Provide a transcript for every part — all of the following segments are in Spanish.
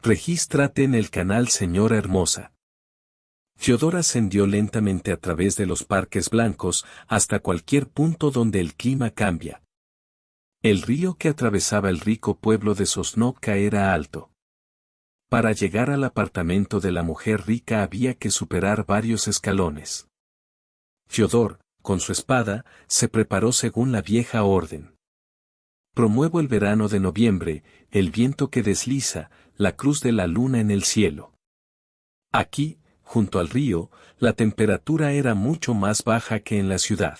Regístrate en el canal Señora Hermosa. Fiodor ascendió lentamente a través de los parques blancos hasta cualquier punto donde el clima cambia. El río que atravesaba el rico pueblo de Sosnovka era alto. Para llegar al apartamento de la mujer rica había que superar varios escalones. Fiodor, con su espada, se preparó según la vieja orden. Promuevo el verano de noviembre, el viento que desliza, la cruz de la luna en el cielo. Aquí, junto al río, la temperatura era mucho más baja que en la ciudad.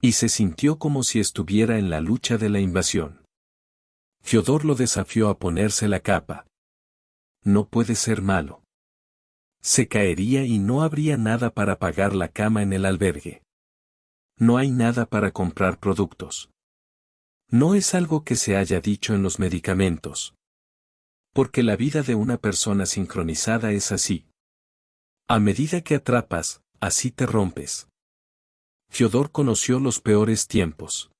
Y se sintió como si estuviera en la lucha de la invasión. Fiodor lo desafió a ponerse la capa. No puede ser malo. Se caería y no habría nada para pagar la cama en el albergue. No hay nada para comprar productos. No es algo que se haya dicho en los medicamentos. Porque la vida de una persona sincronizada es así. A medida que atrapas, así te rompes. Fiodor conoció los peores tiempos.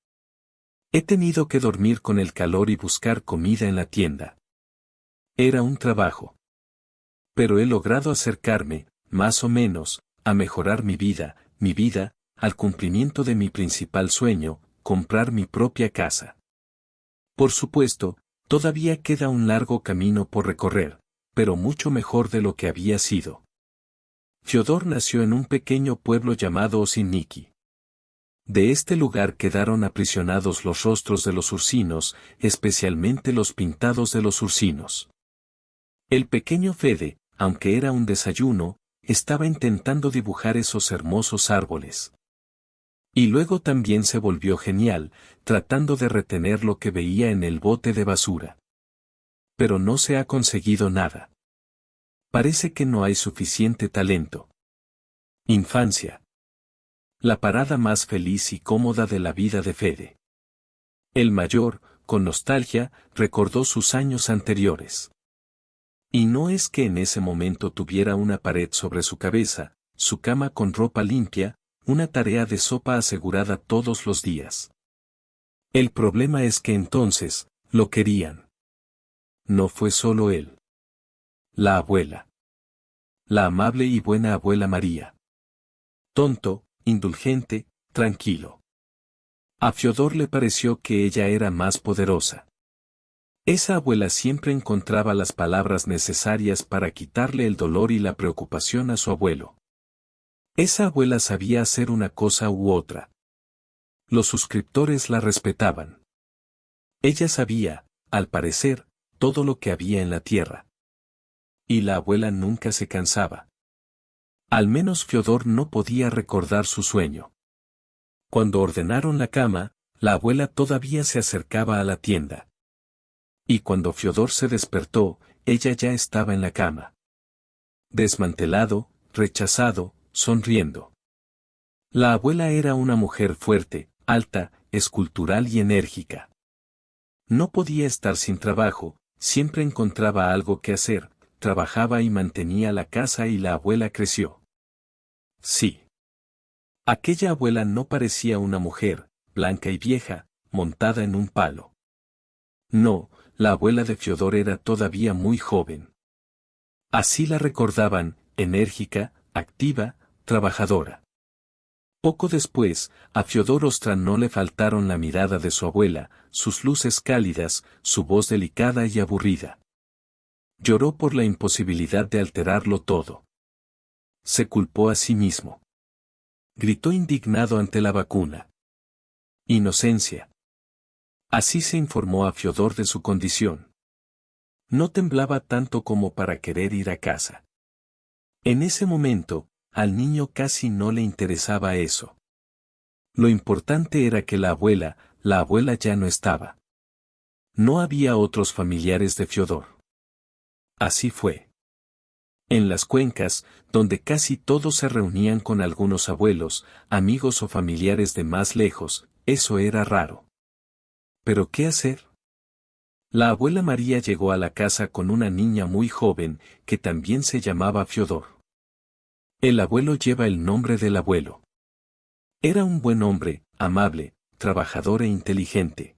He tenido que dormir con el calor y buscar comida en la tienda. Era un trabajo. Pero he logrado acercarme, más o menos, a mejorar mi vida, al cumplimiento de mi principal sueño, comprar mi propia casa. Por supuesto, todavía queda un largo camino por recorrer, pero mucho mejor de lo que había sido. Fiodor nació en un pequeño pueblo llamado Osiniki. De este lugar quedaron aprisionados los rostros de los ursinos, especialmente los pintados de los ursinos. El pequeño Fede, aunque era un desayuno, estaba intentando dibujar esos hermosos árboles. Y luego también se volvió genial, tratando de retener lo que veía en el bote de basura. Pero no se ha conseguido nada. Parece que no hay suficiente talento. Infancia. La parada más feliz y cómoda de la vida de Fede. El mayor, con nostalgia, recordó sus años anteriores. Y no es que en ese momento tuviera una pared sobre su cabeza, su cama con ropa limpia, una tarea de sopa asegurada todos los días. El problema es que entonces, lo querían. No fue solo él. La abuela. La amable y buena abuela María. Tonto, indulgente, tranquilo. A Fiodor le pareció que ella era más poderosa. Esa abuela siempre encontraba las palabras necesarias para quitarle el dolor y la preocupación a su abuelo. Esa abuela sabía hacer una cosa u otra. Los suscriptores la respetaban. Ella sabía, al parecer, todo lo que había en la tierra. Y la abuela nunca se cansaba. Al menos Fiodor no podía recordar su sueño. Cuando ordenaron la cama, la abuela todavía se acercaba a la tienda. Y cuando Fiodor se despertó, ella ya estaba en la cama. Desmantelado, rechazado, sonriendo. La abuela era una mujer fuerte, alta, escultural y enérgica. No podía estar sin trabajo, siempre encontraba algo que hacer, trabajaba y mantenía la casa y la abuela creció. Sí. Aquella abuela no parecía una mujer, blanca y vieja, montada en un palo. No, la abuela de Fiodor era todavía muy joven. Así la recordaban, enérgica, activa, trabajadora. Poco después, a Fiodor Ostra no le faltaron la mirada de su abuela, sus luces cálidas, su voz delicada y aburrida. Lloró por la imposibilidad de alterarlo todo. Se culpó a sí mismo. Gritó indignado ante la vacuna. Inocencia. Así se informó a Fiodor de su condición. No temblaba tanto como para querer ir a casa. En ese momento, al niño casi no le interesaba eso. Lo importante era que la abuela ya no estaba. No había otros familiares de Fiodor. Así fue. En las cuencas, donde casi todos se reunían con algunos abuelos, amigos o familiares de más lejos, eso era raro. ¿Pero qué hacer? La abuela María llegó a la casa con una niña muy joven, que también se llamaba Fiodor. El abuelo lleva el nombre del abuelo. Era un buen hombre, amable, trabajador e inteligente.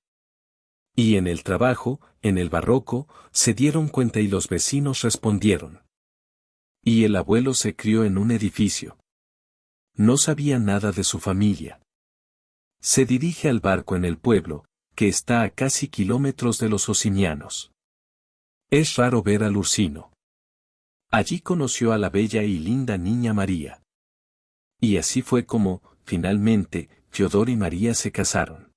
Y en el trabajo, en el barroco, se dieron cuenta y los vecinos respondieron. Y el abuelo se crió en un edificio. No sabía nada de su familia. Se dirige al barco en el pueblo, que está a casi kilómetros de los Osimianos. Es raro ver al Ursino. Allí conoció a la bella y linda niña María. Y así fue como, finalmente, Fiodor y María se casaron.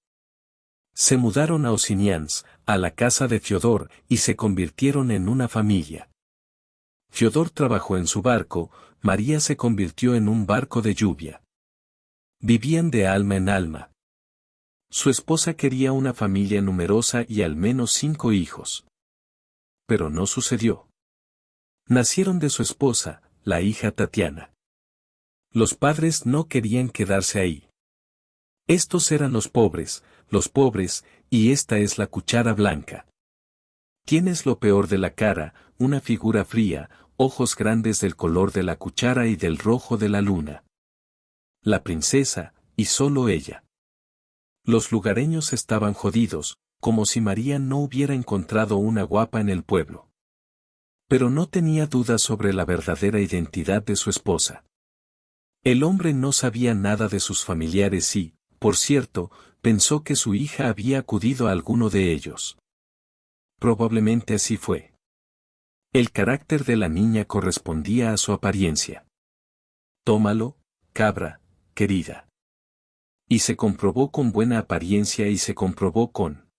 Se mudaron a Osimians, a la casa de Fiodor, y se convirtieron en una familia. Fiodor trabajó en su barco, María se convirtió en un barco de lluvia. Vivían de alma en alma. Su esposa quería una familia numerosa y al menos 5 hijos. Pero no sucedió. Nacieron de su esposa, la hija Tatiana. Los padres no querían quedarse ahí. Estos eran los pobres, y esta es la cuchara blanca. Tienes lo peor de la cara, una figura fría, ojos grandes del color de la cuchara y del rojo de la luna. La princesa, y solo ella. Los lugareños estaban jodidos, como si María no hubiera encontrado una guapa en el pueblo. Pero no tenía dudas sobre la verdadera identidad de su esposa. El hombre no sabía nada de sus familiares y, por cierto, pensó que su hija había acudido a alguno de ellos. Probablemente así fue. El carácter de la niña correspondía a su apariencia. Tómalo, cabra, querida. Y se comprobó con buena apariencia y se comprobó con.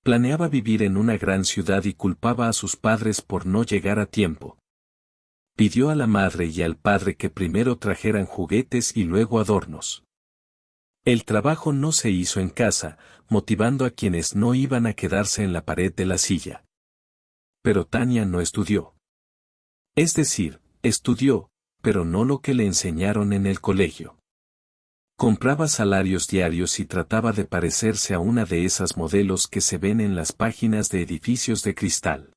Planeaba vivir en una gran ciudad y culpaba a sus padres por no llegar a tiempo. Pidió a la madre y al padre que primero trajeran juguetes y luego adornos. El trabajo no se hizo en casa, motivando a quienes no iban a quedarse en la pared de la silla. Pero Tania no estudió. Es decir, estudió, pero no lo que le enseñaron en el colegio. Compraba salarios diarios y trataba de parecerse a una de esas modelos que se ven en las páginas de edificios de cristal.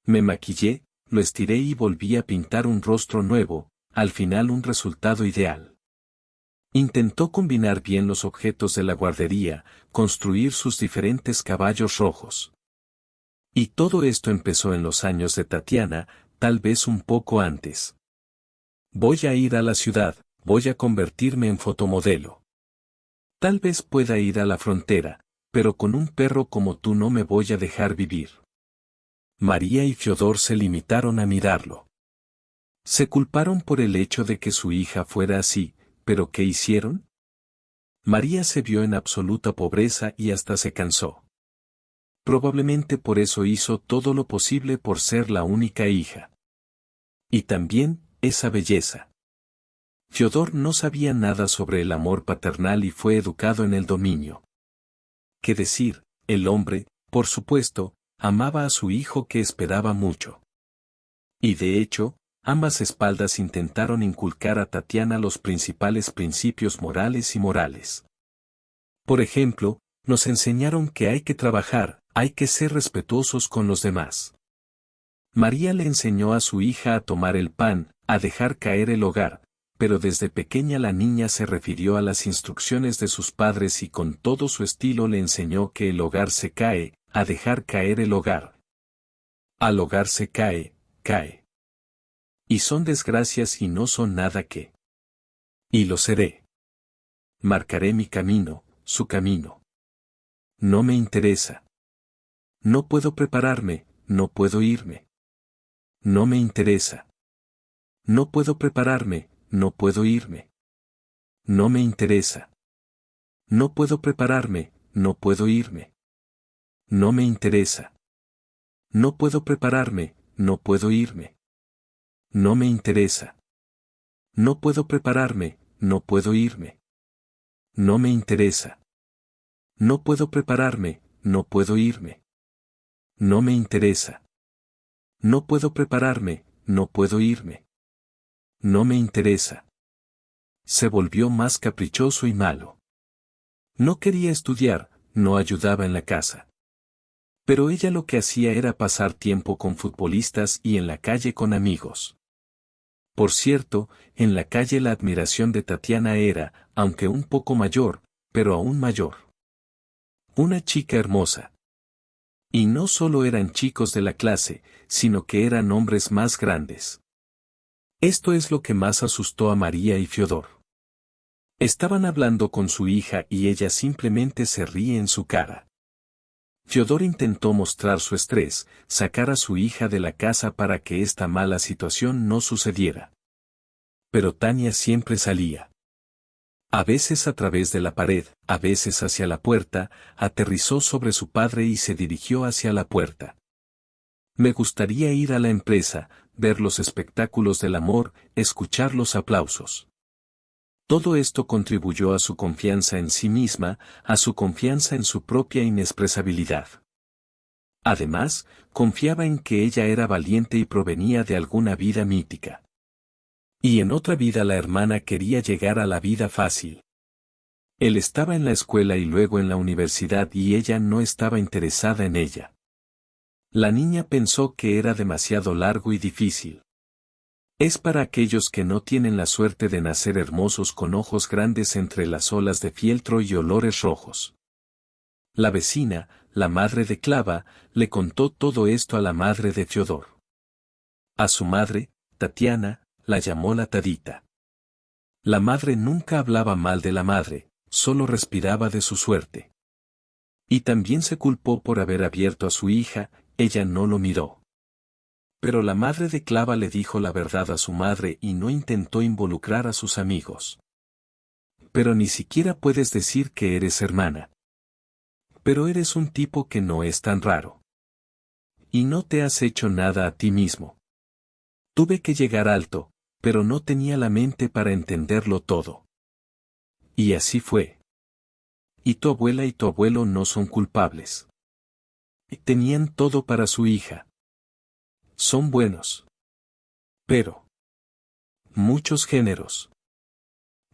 Me maquillé, lo estiré y volví a pintar un rostro nuevo, al final un resultado ideal. Intentó combinar bien los objetos de la guardería, construir sus diferentes caballos rojos. Y todo esto empezó en los años de Tatiana, tal vez un poco antes. Voy a ir a la ciudad, voy a convertirme en fotomodelo. Tal vez pueda ir a la frontera, pero con un perro como tú no me voy a dejar vivir. María y Fiodor se limitaron a mirarlo. Se culparon por el hecho de que su hija fuera así, pero ¿qué hicieron? María se vio en absoluta pobreza y hasta se cansó. Probablemente por eso hizo todo lo posible por ser la única hija. Y también, esa belleza. Fiodor no sabía nada sobre el amor paternal y fue educado en el dominio. ¿Qué decir? El hombre, por supuesto, amaba a su hijo que esperaba mucho. Y de hecho, ambas espaldas intentaron inculcar a Tatiana los principales principios morales y morales. Por ejemplo, nos enseñaron que hay que trabajar, hay que ser respetuosos con los demás. María le enseñó a su hija a tomar el pan, a dejar caer el hogar, pero desde pequeña la niña se refirió a las instrucciones de sus padres y con todo su estilo le enseñó que el hogar se cae, a dejar caer el hogar. Al hogar se cae, cae. Y son desgracias y no son nada que. Y lo seré. Marcaré mi camino, su camino. No me interesa. No puedo prepararme, no puedo irme. No me interesa. No puedo prepararme, no puedo irme. No me interesa. No puedo prepararme, no puedo irme. No me interesa. No puedo prepararme, no puedo irme. No me interesa. No puedo prepararme, no puedo irme. No me interesa. No puedo prepararme, no puedo irme. No me interesa. No puedo prepararme, no puedo irme. No me interesa. Se volvió más caprichoso y malo. No quería estudiar, no ayudaba en la casa. Pero ella lo que hacía era pasar tiempo con futbolistas y en la calle con amigos. Por cierto, en la calle la admiración de Tatiana era, aunque un poco mayor, pero aún mayor. Una chica hermosa. Y no solo eran chicos de la clase, sino que eran hombres más grandes. Esto es lo que más asustó a María y Fiodor. Estaban hablando con su hija y ella simplemente se ríe en su cara. Fiodor intentó mostrar su estrés, sacar a su hija de la casa para que esta mala situación no sucediera. Pero Tania siempre salía. A veces a través de la pared, a veces hacia la puerta, aterrizó sobre su padre y se dirigió hacia la puerta. Me gustaría ir a la empresa, ver los espectáculos del amor, escuchar los aplausos. Todo esto contribuyó a su confianza en sí misma, a su confianza en su propia inexpresabilidad. Además, confiaba en que ella era valiente y provenía de alguna vida mítica. Y en otra vida la hermana quería llegar a la vida fácil. Él estaba en la escuela y luego en la universidad y ella no estaba interesada en ella. La niña pensó que era demasiado largo y difícil. Es para aquellos que no tienen la suerte de nacer hermosos con ojos grandes entre las olas de fieltro y olores rojos. La vecina, la madre de Clava, le contó todo esto a la madre de Fiodor. A su madre, Tatiana, la llamó la Tadita. La madre nunca hablaba mal de la madre, solo respiraba de su suerte. Y también se culpó por haber abierto a su hija, ella no lo miró. Pero la madre de Clava le dijo la verdad a su madre y no intentó involucrar a sus amigos. Pero ni siquiera puedes decir que eres hermana. Pero eres un tipo que no es tan raro. Y no te has hecho nada a ti mismo. Tuve que llegar alto, pero no tenía la mente para entenderlo todo. Y así fue. Y tu abuela y tu abuelo no son culpables. Tenían todo para su hija. Son buenos. Pero muchos géneros.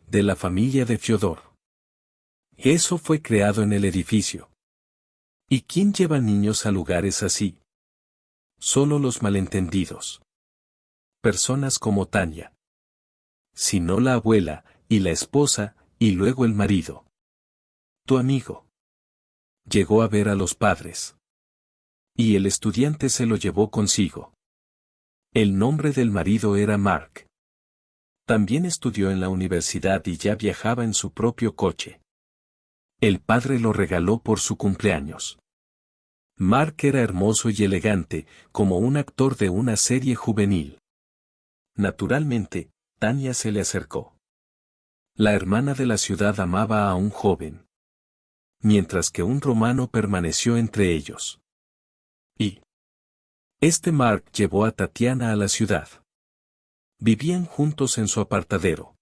De la familia de Fiodor. Eso fue creado en el edificio. ¿Y quién lleva niños a lugares así? Solo los malentendidos. Personas como Tania. Si no la abuela, y la esposa, y luego el marido. Tu amigo. Llegó a ver a los padres. Y el estudiante se lo llevó consigo. El nombre del marido era Mark. También estudió en la universidad y ya viajaba en su propio coche. El padre lo regaló por su cumpleaños. Mark era hermoso y elegante, como un actor de una serie juvenil. Naturalmente, Tania se le acercó. La hermana de la ciudad amaba a un joven. Mientras que un romano permaneció entre ellos. Y este Mark llevó a Tatiana a la ciudad. Vivían juntos en su apartadero.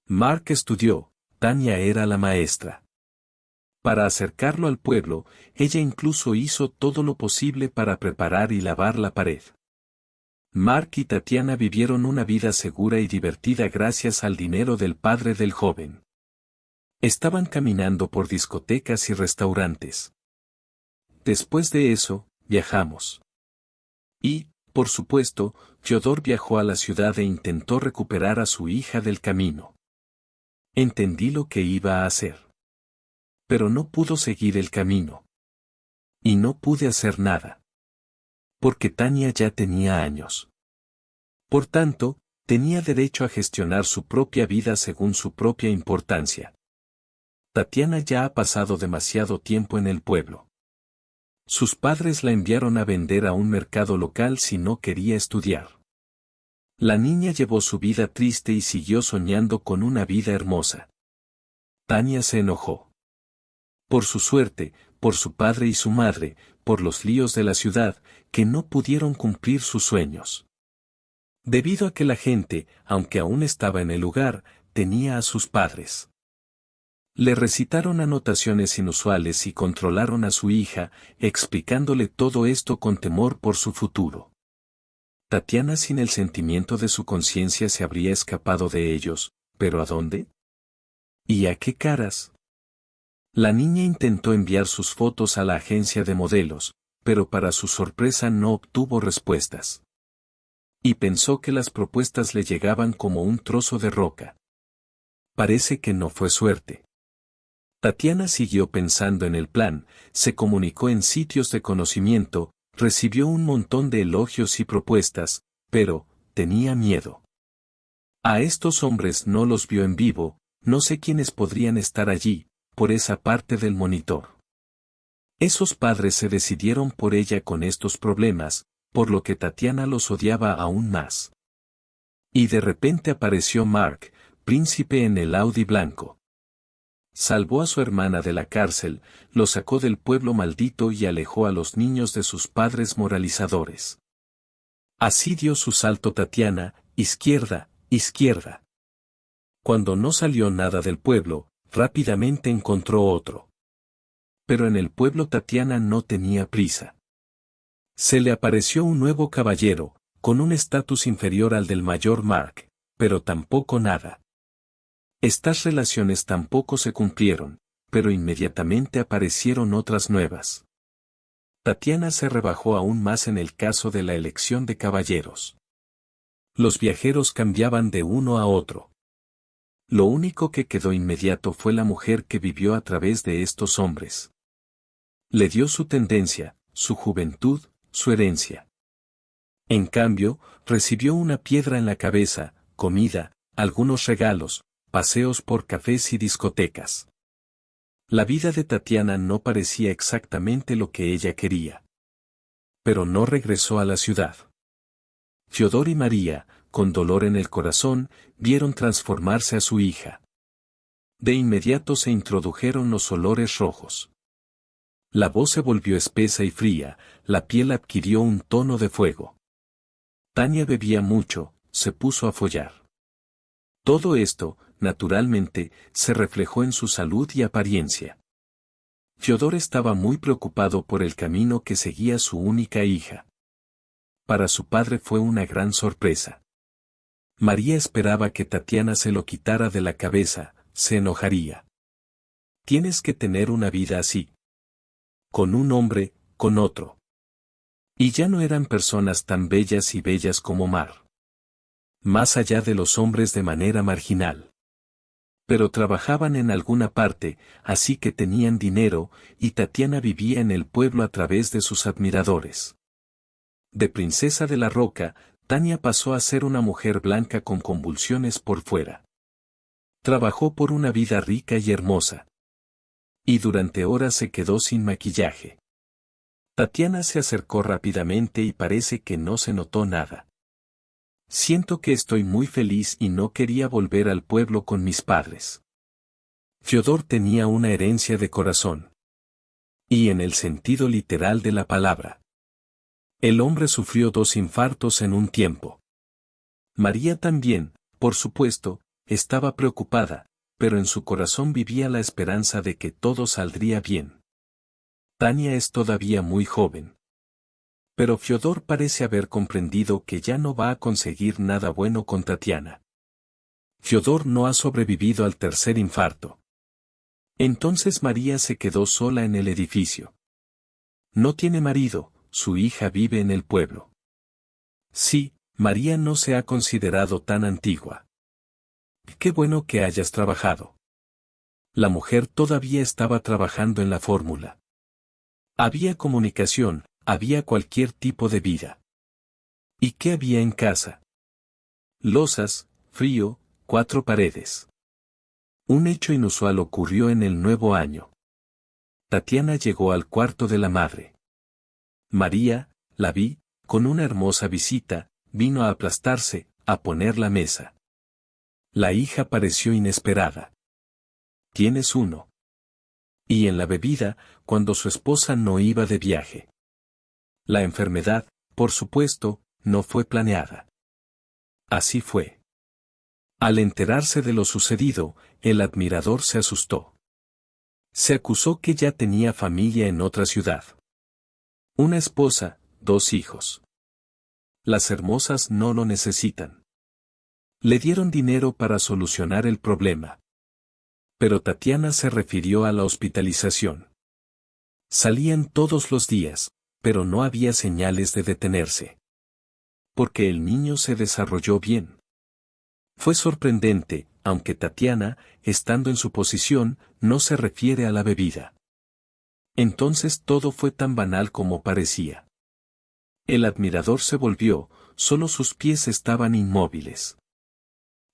Mark estudió, Tania era la maestra. Para acercarlo al pueblo, ella incluso hizo todo lo posible para preparar y lavar la pared. Mark y Tatiana vivieron una vida segura y divertida gracias al dinero del padre del joven. Estaban caminando por discotecas y restaurantes. Después de eso, viajamos. Y, por supuesto, Fiodor viajó a la ciudad e intentó recuperar a su hija del camino. Entendí lo que iba a hacer. Pero no pudo seguir el camino. Y no pude hacer nada. Porque Tania ya tenía años. Por tanto, tenía derecho a gestionar su propia vida según su propia importancia. Tatiana ya ha pasado demasiado tiempo en el pueblo. Sus padres la enviaron a vender a un mercado local si no quería estudiar. La niña llevó su vida triste y siguió soñando con una vida hermosa. Tania se enojó. Por su suerte, por su padre y su madre, por los líos de la ciudad, que no pudieron cumplir sus sueños. Debido a que la gente, aunque aún estaba en el lugar, tenía a sus padres. Le recitaron anotaciones inusuales y controlaron a su hija, explicándole todo esto con temor por su futuro. Tatiana sin el sentimiento de su conciencia se habría escapado de ellos, ¿pero a dónde? ¿Y a qué caras? La niña intentó enviar sus fotos a la agencia de modelos, pero para su sorpresa no obtuvo respuestas. Y pensó que las propuestas le llegaban como un trozo de roca. Parece que no fue suerte. Tatiana siguió pensando en el plan, se comunicó en sitios de conocimiento, recibió un montón de elogios y propuestas, pero, tenía miedo. A estos hombres no los vio en vivo, no sé quiénes podrían estar allí, por esa parte del monitor. Esos padres se decidieron por ella con estos problemas, por lo que Tatiana los odiaba aún más. Y de repente apareció Mark, príncipe en el Audi blanco. Salvó a su hermana de la cárcel, lo sacó del pueblo maldito y alejó a los niños de sus padres moralizadores. Así dio su salto Tatiana, izquierda, izquierda. Cuando no salió nada del pueblo, rápidamente encontró otro. Pero en el pueblo Tatiana no tenía prisa. Se le apareció un nuevo caballero, con un estatus inferior al del mayor Mark, pero tampoco nada. Estas relaciones tampoco se cumplieron, pero inmediatamente aparecieron otras nuevas. Tatiana se rebajó aún más en el caso de la elección de caballeros. Los viajeros cambiaban de uno a otro. Lo único que quedó inmediato fue la mujer que vivió a través de estos hombres. Le dio su tendencia, su juventud, su herencia. En cambio, recibió una piedra en la cabeza, comida, algunos regalos, paseos por cafés y discotecas. La vida de Tatiana no parecía exactamente lo que ella quería. Pero no regresó a la ciudad. Fiodor y María, con dolor en el corazón, vieron transformarse a su hija. De inmediato se introdujeron los olores rojos. La voz se volvió espesa y fría, la piel adquirió un tono de fuego. Tania bebía mucho, se puso a follar. Todo esto, naturalmente, se reflejó en su salud y apariencia. Fiodor estaba muy preocupado por el camino que seguía su única hija. Para su padre fue una gran sorpresa. María esperaba que Tatiana se lo quitara de la cabeza, se enojaría. Tienes que tener una vida así. Con un hombre, con otro. Y ya no eran personas tan bellas y bellas como Mar. Más allá de los hombres de manera marginal. Pero trabajaban en alguna parte, así que tenían dinero, y Tatiana vivía en el pueblo a través de sus admiradores. De princesa de la roca, Tania pasó a ser una mujer blanca con convulsiones por fuera. Trabajó por una vida rica y hermosa. Y durante horas se quedó sin maquillaje. Tatiana se acercó rápidamente y parece que no se notó nada. Siento que estoy muy feliz y no quería volver al pueblo con mis padres. Fiodor tenía una herencia de corazón. Y en el sentido literal de la palabra. El hombre sufrió 2 infartos en un tiempo. María también, por supuesto, estaba preocupada, pero en su corazón vivía la esperanza de que todo saldría bien. Tania es todavía muy joven. Pero Fiodor parece haber comprendido que ya no va a conseguir nada bueno con Tatiana. Fiodor no ha sobrevivido al 3er infarto. Entonces María se quedó sola en el edificio. No tiene marido, su hija vive en el pueblo. Sí, María no se ha considerado tan antigua. Qué bueno que hayas trabajado. La mujer todavía estaba trabajando en la fórmula. Había comunicación, había cualquier tipo de vida. ¿Y qué había en casa? Losas, frío, 4 paredes. Un hecho inusual ocurrió en el nuevo año. Tatiana llegó al cuarto de la madre. María, la vi, con una hermosa visita, vino a aplastarse, a poner la mesa. La hija pareció inesperada. ¿Tienes uno? Y en la bebida, cuando su esposa no iba de viaje. La enfermedad, por supuesto, no fue planeada. Así fue. Al enterarse de lo sucedido, el admirador se asustó. Se acusó que ya tenía familia en otra ciudad. Una esposa, 2 hijos. Las hermosas no lo necesitan. Le dieron dinero para solucionar el problema. Pero Tatiana se refirió a la hospitalización. Salían todos los días, pero no había señales de detenerse. Porque el niño se desarrolló bien. Fue sorprendente, aunque Tatiana, estando en su posición, no se refiere a la bebida. Entonces todo fue tan banal como parecía. El admirador se volvió, solo sus pies estaban inmóviles.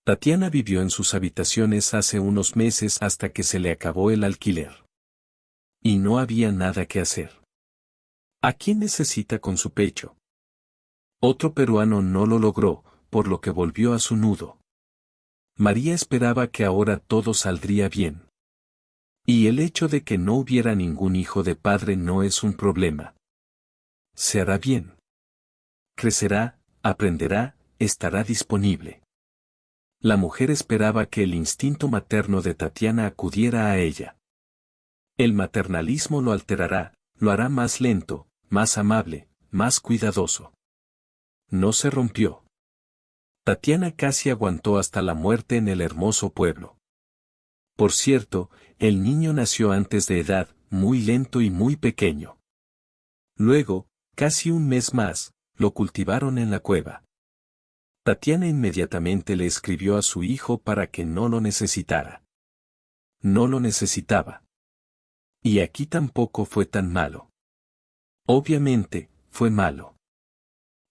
Tatiana vivió en sus habitaciones hace unos meses hasta que se le acabó el alquiler. Y no había nada que hacer. ¿A quién necesita con su pecho? Otro peruano no lo logró, por lo que volvió a su nudo. María esperaba que ahora todo saldría bien. Y el hecho de que no hubiera ningún hijo de padre no es un problema. Se hará bien. Crecerá, aprenderá, estará disponible. La mujer esperaba que el instinto materno de Tatiana acudiera a ella. El maternalismo lo alterará, lo hará más lento, más amable, más cuidadoso. No se rompió. Tatiana casi aguantó hasta la muerte en el hermoso pueblo. Por cierto, el niño nació antes de edad, muy lento y muy pequeño. Luego, casi un mes más, lo cultivaron en la cueva. Tatiana inmediatamente le escribió a su hijo para que no lo necesitara. No lo necesitaba. Y aquí tampoco fue tan malo. Obviamente, fue malo.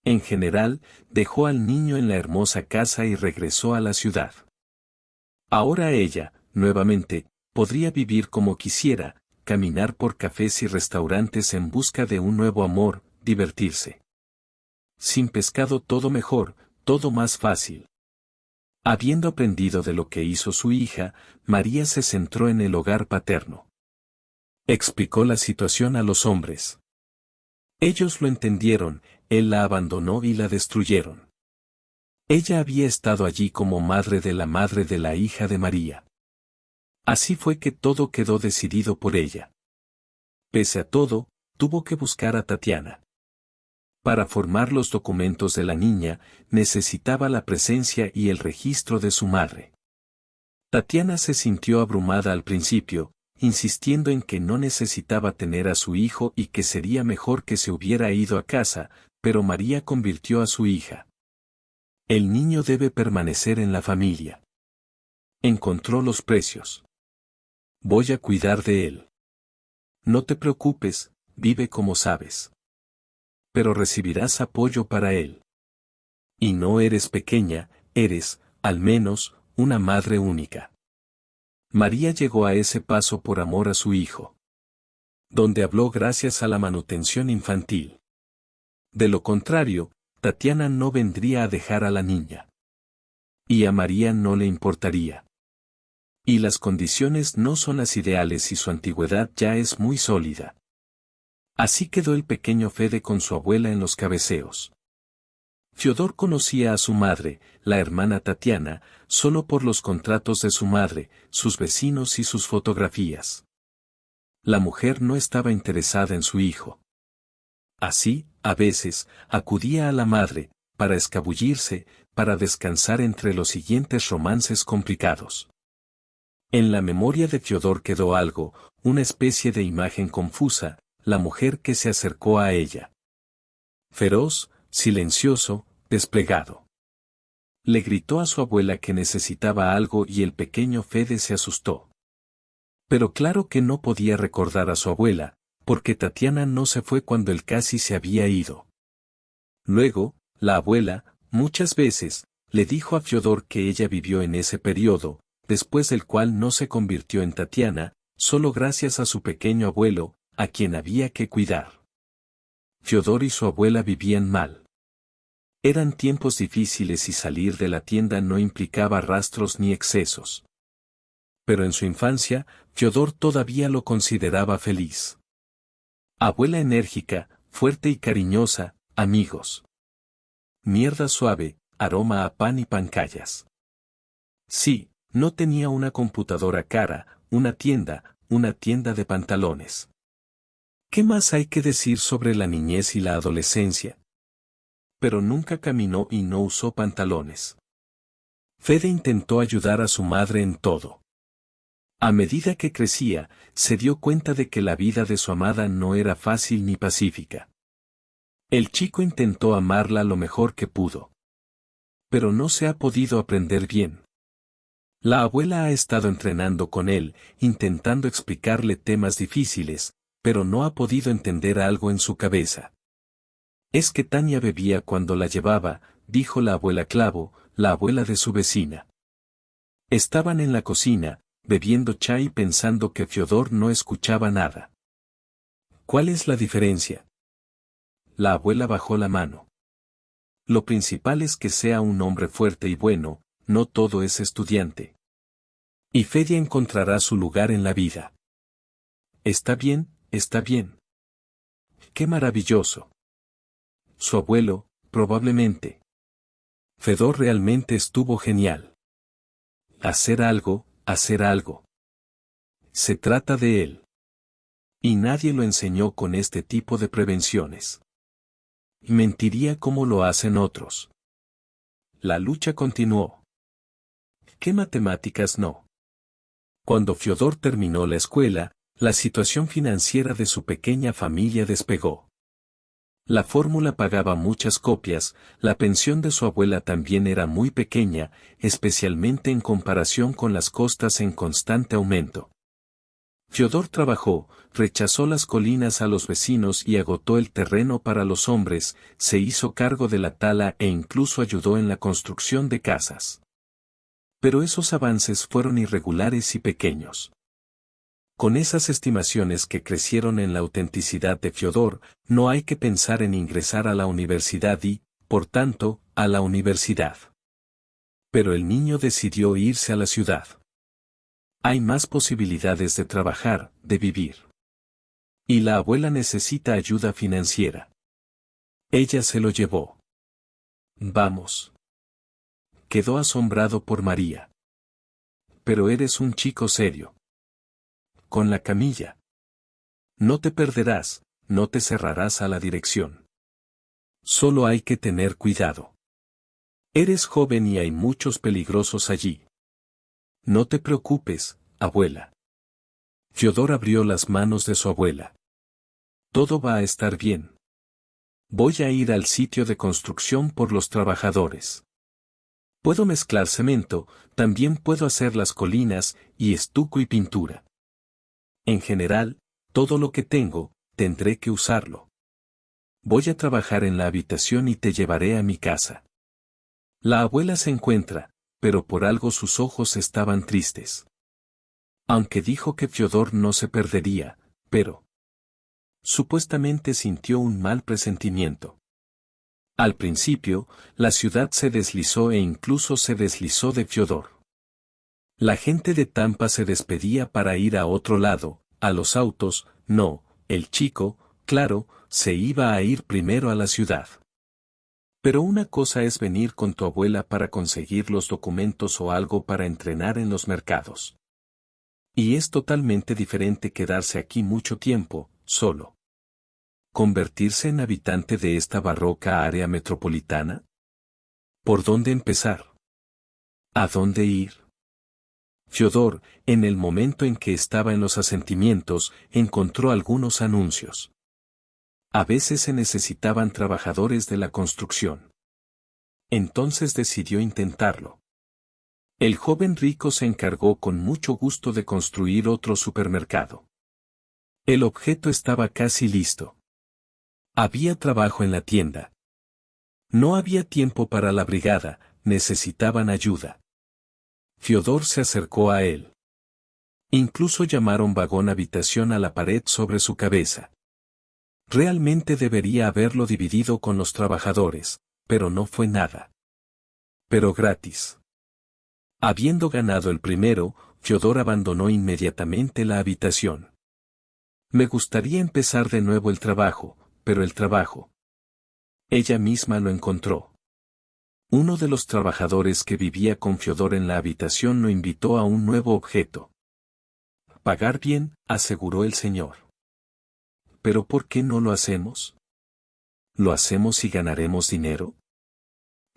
En general, dejó al niño en la hermosa casa y regresó a la ciudad. Ahora ella, nuevamente, podría vivir como quisiera, caminar por cafés y restaurantes en busca de un nuevo amor, divertirse. Sin pescado todo mejor, todo más fácil. Habiendo aprendido de lo que hizo su hija, María se centró en el hogar paterno. Explicó la situación a los hombres. Ellos lo entendieron, él la abandonó y la destruyeron. Ella había estado allí como madre de la hija de María. Así fue que todo quedó decidido por ella. Pese a todo, tuvo que buscar a Tatiana. Para formar los documentos de la niña, necesitaba la presencia y el registro de su madre. Tatiana se sintió abrumada al principio, insistiendo en que no necesitaba tener a su hijo y que sería mejor que se hubiera ido a casa, pero María convirtió a su hija. El niño debe permanecer en la familia. Encontró los precios. Voy a cuidar de él. No te preocupes, vive como sabes. Pero recibirás apoyo para él. Y no eres pequeña, eres, al menos, una madre única. María llegó a ese paso por amor a su hijo. Donde habló gracias a la manutención infantil. De lo contrario, Tatiana no vendría a dejar a la niña. Y a María no le importaría. Y las condiciones no son las ideales y su antigüedad ya es muy sólida. Así quedó el pequeño Fede con su abuela en los cabeceos. Fiodor conocía a su madre, la hermana Tatiana, solo por los contratos de su madre, sus vecinos y sus fotografías. La mujer no estaba interesada en su hijo. Así, a veces, acudía a la madre, para escabullirse, para descansar entre los siguientes romances complicados. En la memoria de Fiodor quedó algo, una especie de imagen confusa, la mujer que se acercó a ella. Feroz, silencioso, desplegado. Le gritó a su abuela que necesitaba algo y el pequeño Fede se asustó. Pero claro que no podía recordar a su abuela, porque Tatiana no se fue cuando él casi se había ido. Luego, la abuela, muchas veces, le dijo a Fiodor que ella vivió en ese periodo, después del cual no se convirtió en Tatiana, solo gracias a su pequeño abuelo, a quien había que cuidar. Fiodor y su abuela vivían mal. Eran tiempos difíciles y salir de la tienda no implicaba rastros ni excesos. Pero en su infancia, Fiodor todavía lo consideraba feliz. Abuela enérgica, fuerte y cariñosa, amigos. Mierda suave, aroma a pan y pancallas. Sí, no tenía una computadora cara, una tienda de pantalones. ¿Qué más hay que decir sobre la niñez y la adolescencia? Pero nunca caminó y no usó pantalones. Fede intentó ayudar a su madre en todo. A medida que crecía, se dio cuenta de que la vida de su amada no era fácil ni pacífica. El chico intentó amarla lo mejor que pudo. Pero no se ha podido aprender bien. La abuela ha estado entrenando con él, intentando explicarle temas difíciles, pero no ha podido entender algo en su cabeza. Es que Tania bebía cuando la llevaba, dijo la abuela Clavo, la abuela de su vecina. Estaban en la cocina, bebiendo chai pensando que Fiodor no escuchaba nada. ¿Cuál es la diferencia? La abuela bajó la mano. Lo principal es que sea un hombre fuerte y bueno, no todo es estudiante. Y Fedia encontrará su lugar en la vida. Está bien, está bien. ¡Qué maravilloso! Su abuelo, probablemente. Fedor realmente estuvo genial. Hacer algo, hacer algo. Se trata de él. Y nadie lo enseñó con este tipo de prevenciones. Mentiría como lo hacen otros. La lucha continuó. ¿Qué matemáticas no? Cuando Fiodor terminó la escuela, la situación financiera de su pequeña familia despegó. La fórmula pagaba muchas copias, la pensión de su abuela también era muy pequeña, especialmente en comparación con las costas en constante aumento. Fiodor trabajó, rechazó las colinas a los vecinos y agotó el terreno para los hombres, se hizo cargo de la tala e incluso ayudó en la construcción de casas. Pero esos avances fueron irregulares y pequeños. Con esas estimaciones que crecieron en la autenticidad de Fiodor, no hay que pensar en ingresar a la universidad y, por tanto, a la universidad. Pero el niño decidió irse a la ciudad. Hay más posibilidades de trabajar, de vivir. Y la abuela necesita ayuda financiera. Ella se lo llevó. Vamos. Quedó asombrado por María. Pero eres un chico serio. Con la camilla. No te perderás, no te cerrarás a la dirección. Solo hay que tener cuidado. Eres joven y hay muchos peligrosos allí. No te preocupes, abuela. Fiodor abrió las manos de su abuela. Todo va a estar bien. Voy a ir al sitio de construcción por los trabajadores. Puedo mezclar cemento, también puedo hacer las colinas, y estuco y pintura. En general, todo lo que tengo, tendré que usarlo. Voy a trabajar en la habitación y te llevaré a mi casa. La abuela se encuentra, pero por algo sus ojos estaban tristes. Aunque dijo que Fiodor no se perdería, pero supuestamente sintió un mal presentimiento. Al principio, la ciudad se deslizó e incluso se deslizó de Fiodor. La gente de Tampa se despedía para ir a otro lado, a los autos, no, el chico, claro, se iba a ir primero a la ciudad. Pero una cosa es venir con tu abuela para conseguir los documentos o algo para entrenar en los mercados. Y es totalmente diferente quedarse aquí mucho tiempo, solo. ¿Convertirse en habitante de esta barroca área metropolitana? ¿Por dónde empezar? ¿A dónde ir? Fiodor, en el momento en que estaba en los asentamientos, encontró algunos anuncios. A veces se necesitaban trabajadores de la construcción. Entonces decidió intentarlo. El joven rico se encargó con mucho gusto de construir otro supermercado. El objeto estaba casi listo. Había trabajo en la tienda. No había tiempo para la brigada, necesitaban ayuda. Fiodor se acercó a él. Incluso llamaron vagón habitación a la pared sobre su cabeza. Realmente debería haberlo dividido con los trabajadores, pero no fue nada. Pero gratis. Habiendo ganado el primero, Fiodor abandonó inmediatamente la habitación. Me gustaría empezar de nuevo el trabajo, pero el trabajo. Ella misma lo encontró. Uno de los trabajadores que vivía con Fiodor en la habitación lo invitó a un nuevo objeto. Pagar bien, aseguró el señor. ¿Pero por qué no lo hacemos? ¿Lo hacemos y ganaremos dinero?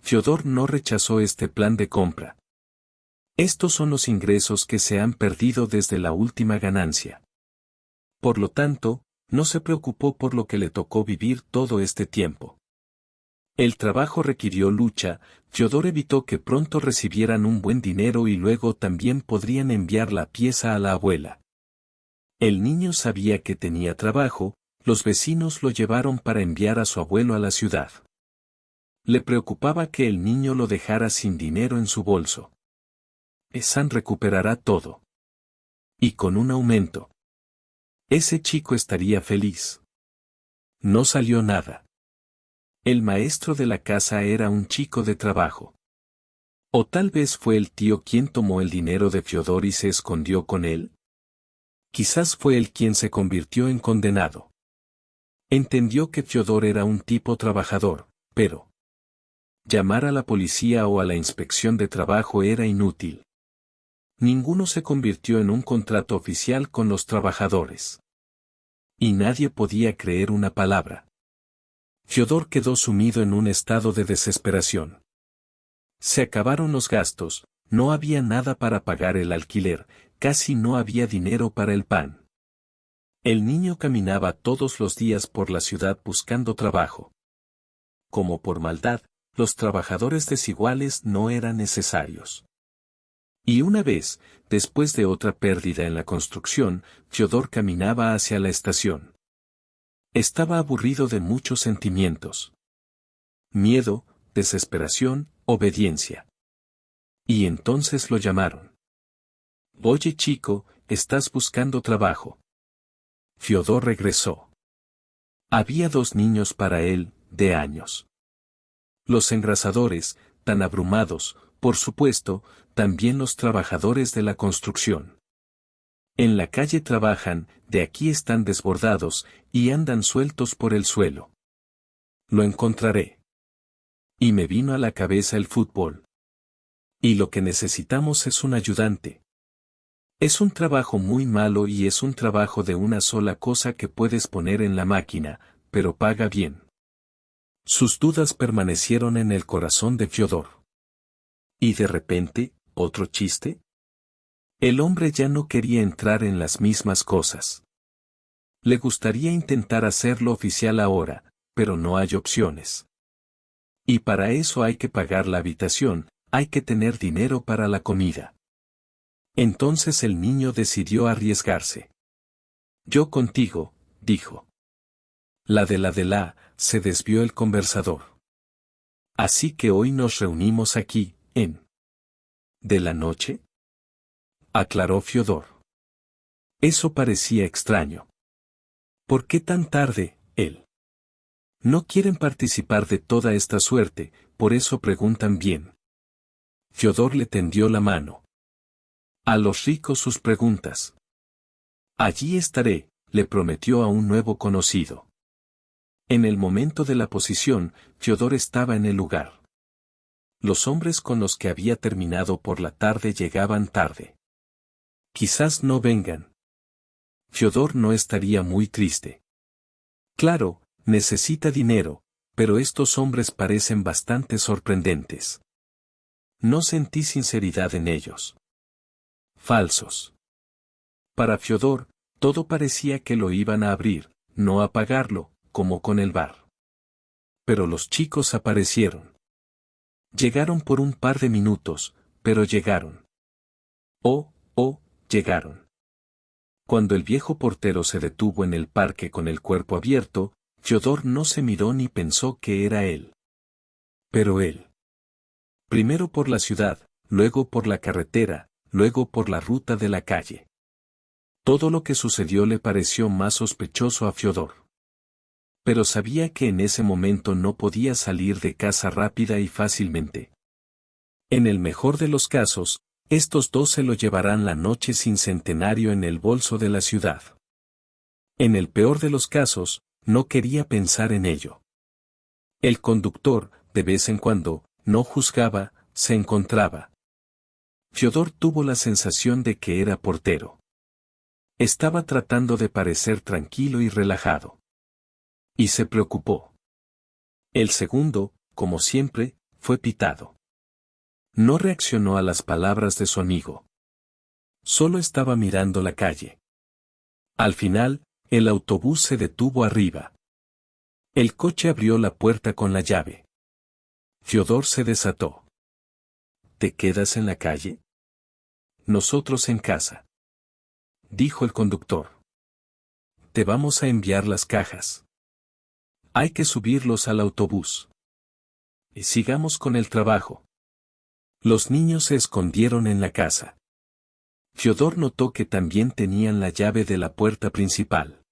Fiodor no rechazó este plan de compra. Estos son los ingresos que se han perdido desde la última ganancia. Por lo tanto, no se preocupó por lo que le tocó vivir todo este tiempo. El trabajo requirió lucha. Fiodor evitó que pronto recibieran un buen dinero y luego también podrían enviar la pieza a la abuela. El niño sabía que tenía trabajo, los vecinos lo llevaron para enviar a su abuelo a la ciudad. Le preocupaba que el niño lo dejara sin dinero en su bolso. Esan recuperará todo. Y con un aumento. Ese chico estaría feliz. No salió nada. El maestro de la casa era un chico de trabajo. O tal vez fue el tío quien tomó el dinero de Fiodor y se escondió con él. Quizás fue él quien se convirtió en condenado. Entendió que Fiodor era un tipo trabajador, pero llamar a la policía o a la inspección de trabajo era inútil. Ninguno se convirtió en un contrato oficial con los trabajadores. Y nadie podía creer una palabra. Fiodor quedó sumido en un estado de desesperación. Se acabaron los gastos, no había nada para pagar el alquiler, casi no había dinero para el pan. El niño caminaba todos los días por la ciudad buscando trabajo. Como por maldad, los trabajadores desiguales no eran necesarios. Y una vez, después de otra pérdida en la construcción, Fiodor caminaba hacia la estación. Estaba aburrido de muchos sentimientos. Miedo, desesperación, obediencia. Y entonces lo llamaron. Oye chico, ¿estás buscando trabajo? Fiodor regresó. Había 2 niños para él, de años. Los engrasadores, tan abrumados, por supuesto, también los trabajadores de la construcción. En la calle trabajan, de aquí están desbordados, y andan sueltos por el suelo. Lo encontraré. Y me vino a la cabeza el fútbol. Y lo que necesitamos es un ayudante. Es un trabajo muy malo y es un trabajo de una sola cosa que puedes poner en la máquina, pero paga bien. Sus dudas permanecieron en el corazón de Fiodor. Y de repente, ¿otro chiste? El hombre ya no quería entrar en las mismas cosas. Le gustaría intentar hacerlo oficial ahora, pero no hay opciones. Y para eso hay que pagar la habitación, hay que tener dinero para la comida. Entonces el niño decidió arriesgarse. Yo contigo, dijo. Se desvió el conversador. Así que hoy nos reunimos aquí, en ¿de la noche? Aclaró Fiodor. Eso parecía extraño. ¿Por qué tan tarde, él? No quieren participar de toda esta suerte, por eso preguntan bien. Fiodor le tendió la mano. A los ricos sus preguntas. Allí estaré, le prometió a un nuevo conocido. En el momento de la posición, Fiodor estaba en el lugar. Los hombres con los que había terminado por la tarde llegaban tarde. Quizás no vengan. Fiodor no estaría muy triste. Claro, necesita dinero, pero estos hombres parecen bastante sorprendentes. No sentí sinceridad en ellos. Falsos. Para Fiodor, todo parecía que lo iban a abrir, no a pagarlo, como con el bar. Pero los chicos aparecieron. Llegaron por un par de minutos, pero llegaron. Llegaron. Cuando el viejo portero se detuvo en el parque con el cuerpo abierto, Fiodor no se miró ni pensó que era él. Pero él. Primero por la ciudad, luego por la carretera, luego por la ruta de la calle. Todo lo que sucedió le pareció más sospechoso a Fiodor. Pero sabía que en ese momento no podía salir de casa rápida y fácilmente. En el mejor de los casos, estos 2 se lo llevarán la noche sin centenario en el bolso de la ciudad. En el peor de los casos, no quería pensar en ello. El conductor, de vez en cuando, no juzgaba, se encontraba. Fiodor tuvo la sensación de que era portero. Estaba tratando de parecer tranquilo y relajado. Y se preocupó. El segundo, como siempre, fue pitado. No reaccionó a las palabras de su amigo. Solo estaba mirando la calle. Al final, el autobús se detuvo arriba. El coche abrió la puerta con la llave. Fiodor se desató. ¿Te quedas en la calle? Nosotros en casa, dijo el conductor. Te vamos a enviar las cajas. Hay que subirlos al autobús. Y sigamos con el trabajo. Los niños se escondieron en la casa. Fiodor notó que también tenían la llave de la puerta principal.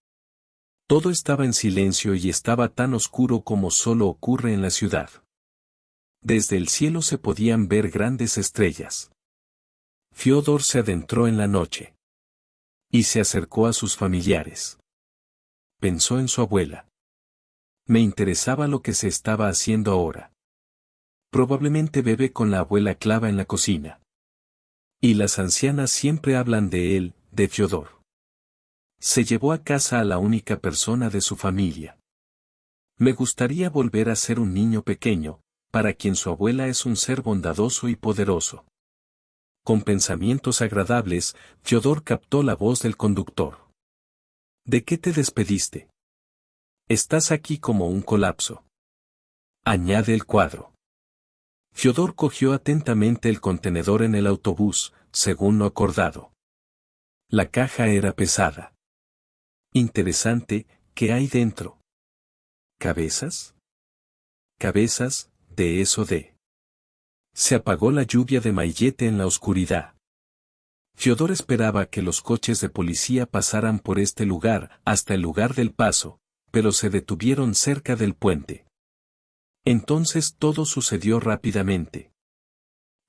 Todo estaba en silencio y estaba tan oscuro como solo ocurre en la ciudad. Desde el cielo se podían ver grandes estrellas. Fiodor se adentró en la noche. Y se acercó a sus familiares. Pensó en su abuela. Me interesaba lo que se estaba haciendo ahora. Probablemente bebe con la abuela Clava en la cocina. Y las ancianas siempre hablan de él, de Fiodor. Se llevó a casa a la única persona de su familia. Me gustaría volver a ser un niño pequeño, para quien su abuela es un ser bondadoso y poderoso. Con pensamientos agradables, Fiodor captó la voz del conductor. ¿De qué te despediste? Estás aquí como un colapso. Añade el cuadro. Fiodor cogió atentamente el contenedor en el autobús, según lo acordado. La caja era pesada. Interesante, ¿qué hay dentro? ¿Cabezas? Cabezas, de eso de. Se apagó la lluvia de maillete en la oscuridad. Fiodor esperaba que los coches de policía pasaran por este lugar hasta el lugar del paso, pero se detuvieron cerca del puente. Entonces todo sucedió rápidamente.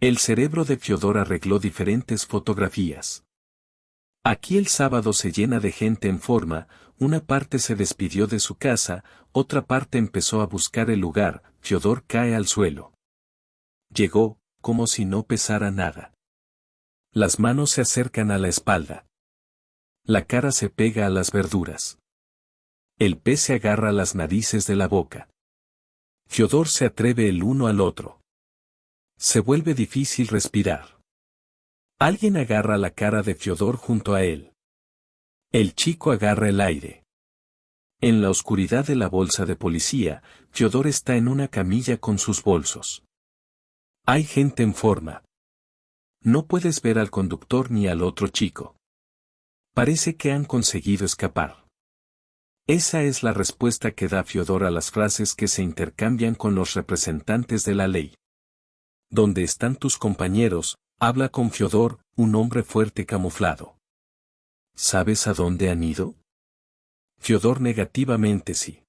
El cerebro de Fiodor arregló diferentes fotografías. Aquí el sábado se llena de gente en forma, una parte se despidió de su casa, otra parte empezó a buscar el lugar, Fiodor cae al suelo. Llegó, como si no pesara nada. Las manos se acercan a la espalda. La cara se pega a las verduras. El pez se agarra a las narices de la boca. Fiodor se atreve el uno al otro. Se vuelve difícil respirar. Alguien agarra la cara de Fiodor junto a él. El chico agarra el aire. En la oscuridad de la bolsa de policía, Fiodor está en una camilla con sus bolsos. Hay gente en forma. No puedes ver al conductor ni al otro chico. Parece que han conseguido escapar. Esa es la respuesta que da Fiodor a las frases que se intercambian con los representantes de la ley. ¿Dónde están tus compañeros? Habla con Fiodor, un hombre fuerte camuflado. ¿Sabes a dónde han ido? Fiodor negativamente sí.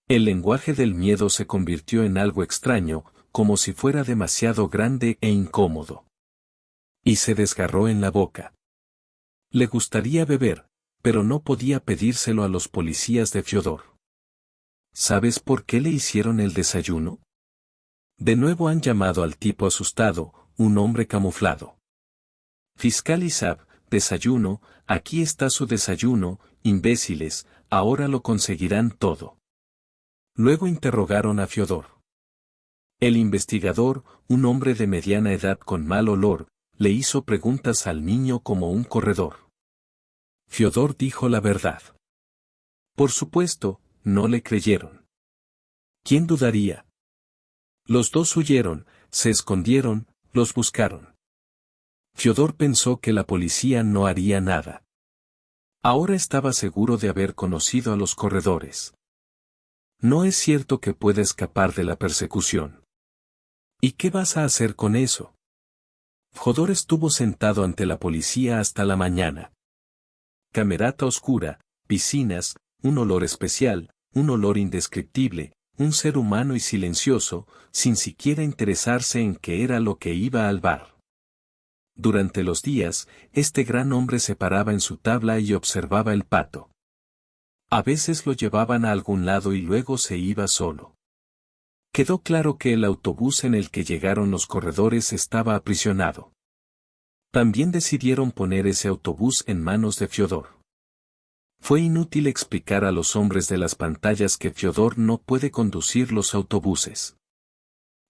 El lenguaje del miedo se convirtió en algo extraño, como si fuera demasiado grande e incómodo. Y se desgarró en la boca. Le gustaría beber, pero no podía pedírselo a los policías de Fiodor. ¿Sabes por qué le hicieron el desayuno? De nuevo han llamado al tipo asustado, un hombre camuflado. Fiscal Isab, desayuno, aquí está su desayuno, imbéciles, ahora lo conseguirán todo. Luego interrogaron a Fiodor. El investigador, un hombre de mediana edad con mal olor, le hizo preguntas al niño como un corredor. Fiodor dijo la verdad. Por supuesto, no le creyeron. ¿Quién dudaría? Los dos huyeron, se escondieron, los buscaron. Fiodor pensó que la policía no haría nada. Ahora estaba seguro de haber conocido a los corredores. No es cierto que pueda escapar de la persecución. ¿Y qué vas a hacer con eso? Fiodor estuvo sentado ante la policía hasta la mañana. Camerata oscura, piscinas, un olor especial, un olor indescriptible, un ser humano y silencioso, sin siquiera interesarse en qué era lo que iba al bar. Durante los días, este gran hombre se paraba en su tabla y observaba el pato. A veces lo llevaban a algún lado y luego se iba solo. Quedó claro que el autobús en el que llegaron los corredores estaba aprisionado. También decidieron poner ese autobús en manos de Fiodor. Fue inútil explicar a los hombres de las pantallas que Fiodor no puede conducir los autobuses.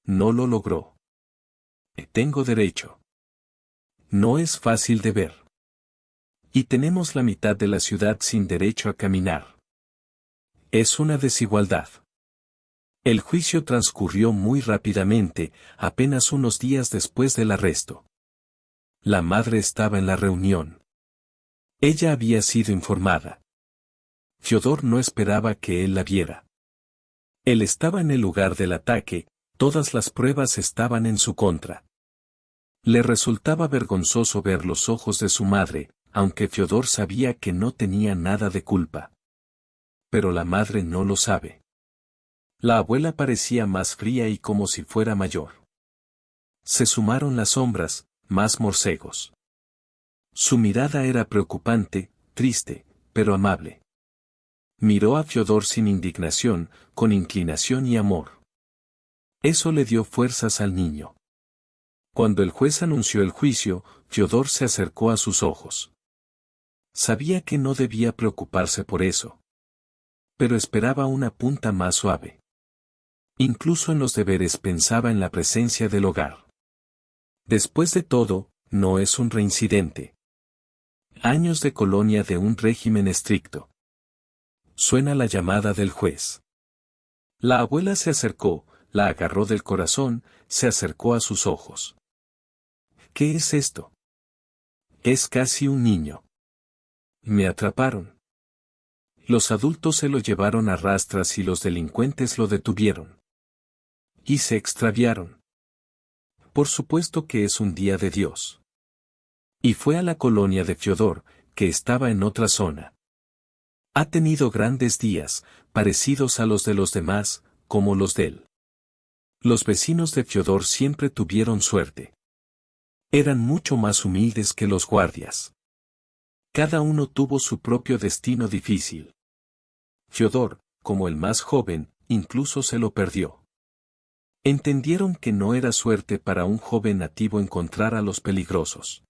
No lo logró. Tengo derecho. No es fácil de ver. Y tenemos la mitad de la ciudad sin derecho a caminar. Es una desigualdad. El juicio transcurrió muy rápidamente, apenas unos días después del arresto. La madre estaba en la reunión. Ella había sido informada. Fiodor no esperaba que él la viera. Él estaba en el lugar del ataque, todas las pruebas estaban en su contra. Le resultaba vergonzoso ver los ojos de su madre, aunque Fiodor sabía que no tenía nada de culpa. Pero la madre no lo sabe. La abuela parecía más fría y como si fuera mayor. Se sumaron las sombras, más morcegos. Su mirada era preocupante, triste, pero amable. Miró a Fiodor sin indignación, con inclinación y amor. Eso le dio fuerzas al niño. Cuando el juez anunció el juicio, Fiodor se acercó a sus ojos. Sabía que no debía preocuparse por eso. Pero esperaba una punta más suave. Incluso en los deberes pensaba en la presencia del hogar. Después de todo, no es un reincidente. Años de colonia de un régimen estricto. Suena la llamada del juez. La abuela se acercó, la agarró del corazón, se acercó a sus ojos. ¿Qué es esto? Es casi un niño. Me atraparon. Los adultos se lo llevaron a rastras y los delincuentes lo detuvieron. Y se extraviaron. Por supuesto que es un día de Dios. Y fue a la colonia de Fiodor, que estaba en otra zona. Ha tenido grandes días, parecidos a los de los demás, como los de él. Los vecinos de Fiodor siempre tuvieron suerte. Eran mucho más humildes que los guardias. Cada uno tuvo su propio destino difícil. Fiodor, como el más joven, incluso se lo perdió. Entendieron que no era suerte para un joven nativo encontrar a los peligrosos.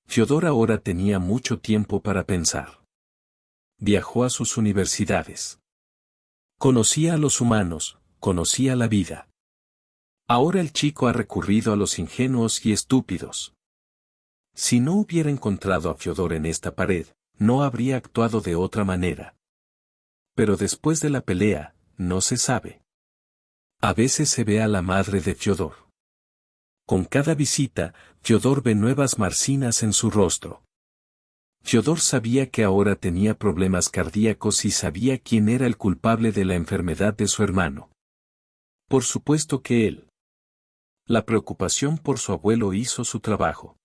Fiodor ahora tenía mucho tiempo para pensar. Viajó a sus universidades. Conocía a los humanos, conocía la vida. Ahora el chico ha recurrido a los ingenuos y estúpidos. Si no hubiera encontrado a Fiodor en esta pared, no habría actuado de otra manera. Pero después de la pelea, no se sabe. A veces se ve a la madre de Fiodor. Con cada visita, Fiodor ve nuevas marcinas en su rostro. Fiodor sabía que ahora tenía problemas cardíacos y sabía quién era el culpable de la enfermedad de su hermano. Por supuesto que él. La preocupación por su abuelo hizo su trabajo.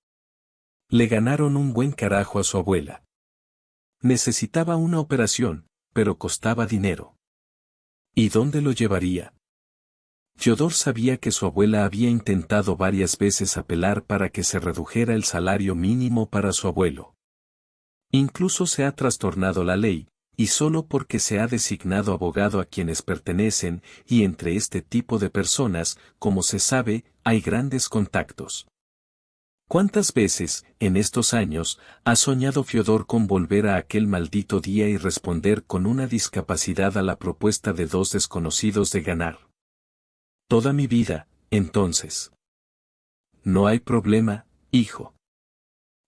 Le ganaron un buen carajo a su abuela. Necesitaba una operación, pero costaba dinero. ¿Y dónde lo llevaría? Fiodor sabía que su abuela había intentado varias veces apelar para que se redujera el salario mínimo para su abuelo. Incluso se ha trastornado la ley, y solo porque se ha designado abogado a quienes pertenecen, y entre este tipo de personas, como se sabe, hay grandes contactos. ¿Cuántas veces, en estos años, ha soñado Fiodor con volver a aquel maldito día y responder con una discapacidad a la propuesta de dos desconocidos de ganar? Toda mi vida, entonces. No hay problema, hijo.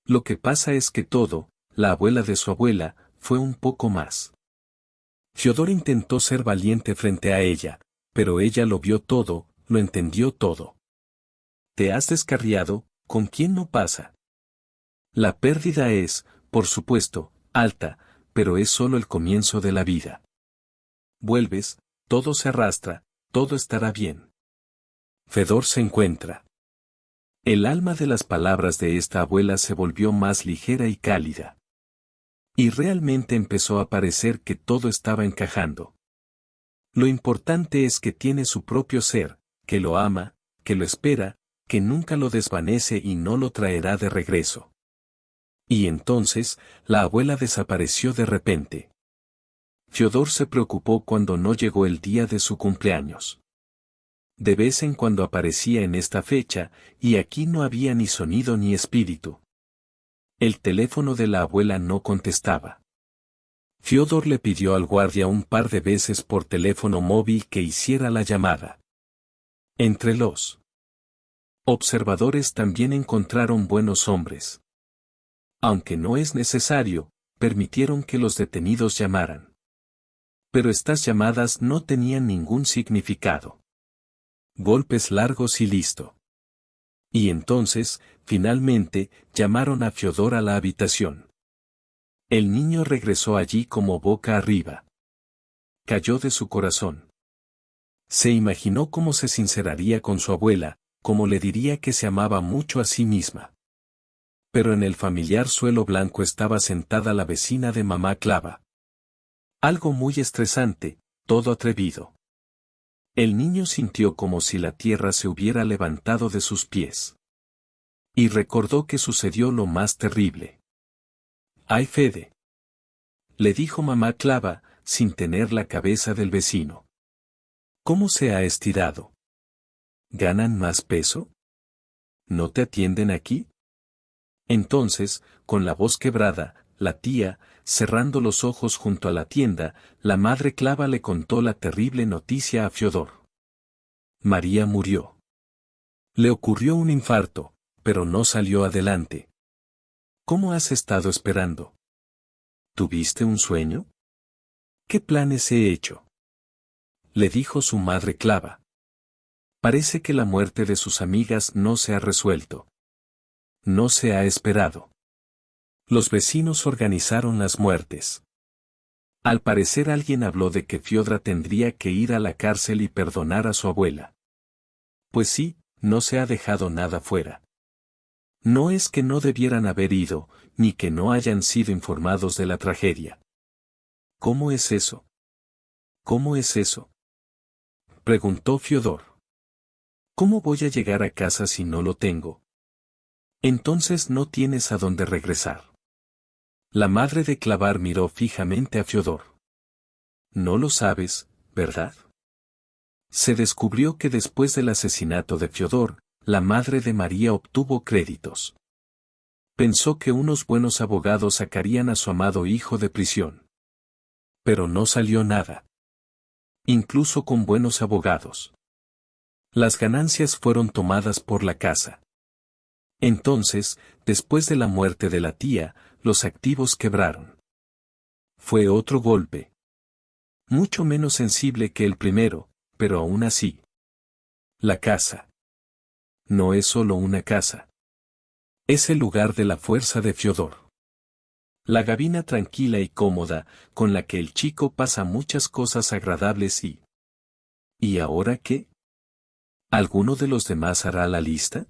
Lo que pasa es que todo, la abuela de su abuela, fue un poco más. Fiodor intentó ser valiente frente a ella, pero ella lo vio todo, lo entendió todo. ¿Te has descarriado? ¿Con quién no pasa? La pérdida es, por supuesto, alta, pero es solo el comienzo de la vida. Vuelves, todo se arrastra, todo estará bien. Fedor se encuentra. El alma de las palabras de esta abuela se volvió más ligera y cálida. Y realmente empezó a parecer que todo estaba encajando. Lo importante es que tiene su propio ser, que lo ama, que lo espera, que nunca lo desvanece y no lo traerá de regreso. Y entonces, la abuela desapareció de repente. Fiodor se preocupó cuando no llegó el día de su cumpleaños. De vez en cuando aparecía en esta fecha, y aquí no había ni sonido ni espíritu. El teléfono de la abuela no contestaba. Fiodor le pidió al guardia un par de veces por teléfono móvil que hiciera la llamada. Entre los observadores también encontraron buenos hombres. Aunque no es necesario, permitieron que los detenidos llamaran. Pero estas llamadas no tenían ningún significado. Golpes largos y listo. Y entonces, finalmente, llamaron a Fiodor a la habitación. El niño regresó allí como boca arriba. Cayó de su corazón. Se imaginó cómo se sinceraría con su abuela, cómo le diría que se amaba mucho a sí misma. Pero en el familiar suelo blanco estaba sentada la vecina de mamá Clava. Algo muy estresante, todo atrevido. El niño sintió como si la tierra se hubiera levantado de sus pies. Y recordó que sucedió lo más terrible. ¡Ay, Fede! Le dijo mamá Clava, sin tener la cabeza del vecino. ¿Cómo se ha estirado? ¿Ganan más peso? ¿No te atienden aquí? Entonces, con la voz quebrada, la tía, cerrando los ojos junto a la tienda, la madre Clava le contó la terrible noticia a Fiodor. María murió. Le ocurrió un infarto, pero no salió adelante. ¿Cómo has estado esperando? ¿Tuviste un sueño? ¿Qué planes he hecho? Le dijo su madre Clava. Parece que la muerte de sus amigas no se ha resuelto. No se ha esperado. Los vecinos organizaron las muertes. Al parecer alguien habló de que Fiodra tendría que ir a la cárcel y perdonar a su abuela. Pues sí, no se ha dejado nada fuera. No es que no debieran haber ido, ni que no hayan sido informados de la tragedia. ¿Cómo es eso? ¿Cómo es eso? Preguntó Fiodor. ¿Cómo voy a llegar a casa si no lo tengo? Entonces no tienes a dónde regresar. La madre de Clavar miró fijamente a Fiodor. No lo sabes, ¿verdad? Se descubrió que después del asesinato de Fiodor, la madre de María obtuvo créditos. Pensó que unos buenos abogados sacarían a su amado hijo de prisión. Pero no salió nada. Incluso con buenos abogados. Las ganancias fueron tomadas por la casa. Entonces, después de la muerte de la tía, los activos quebraron. Fue otro golpe. Mucho menos sensible que el primero, pero aún así. La casa. No es solo una casa. Es el lugar de la fuerza de Fiodor. La gabina tranquila y cómoda, con la que el chico pasa muchas cosas agradables y... ¿Y ahora qué? ¿Alguno de los demás hará la lista?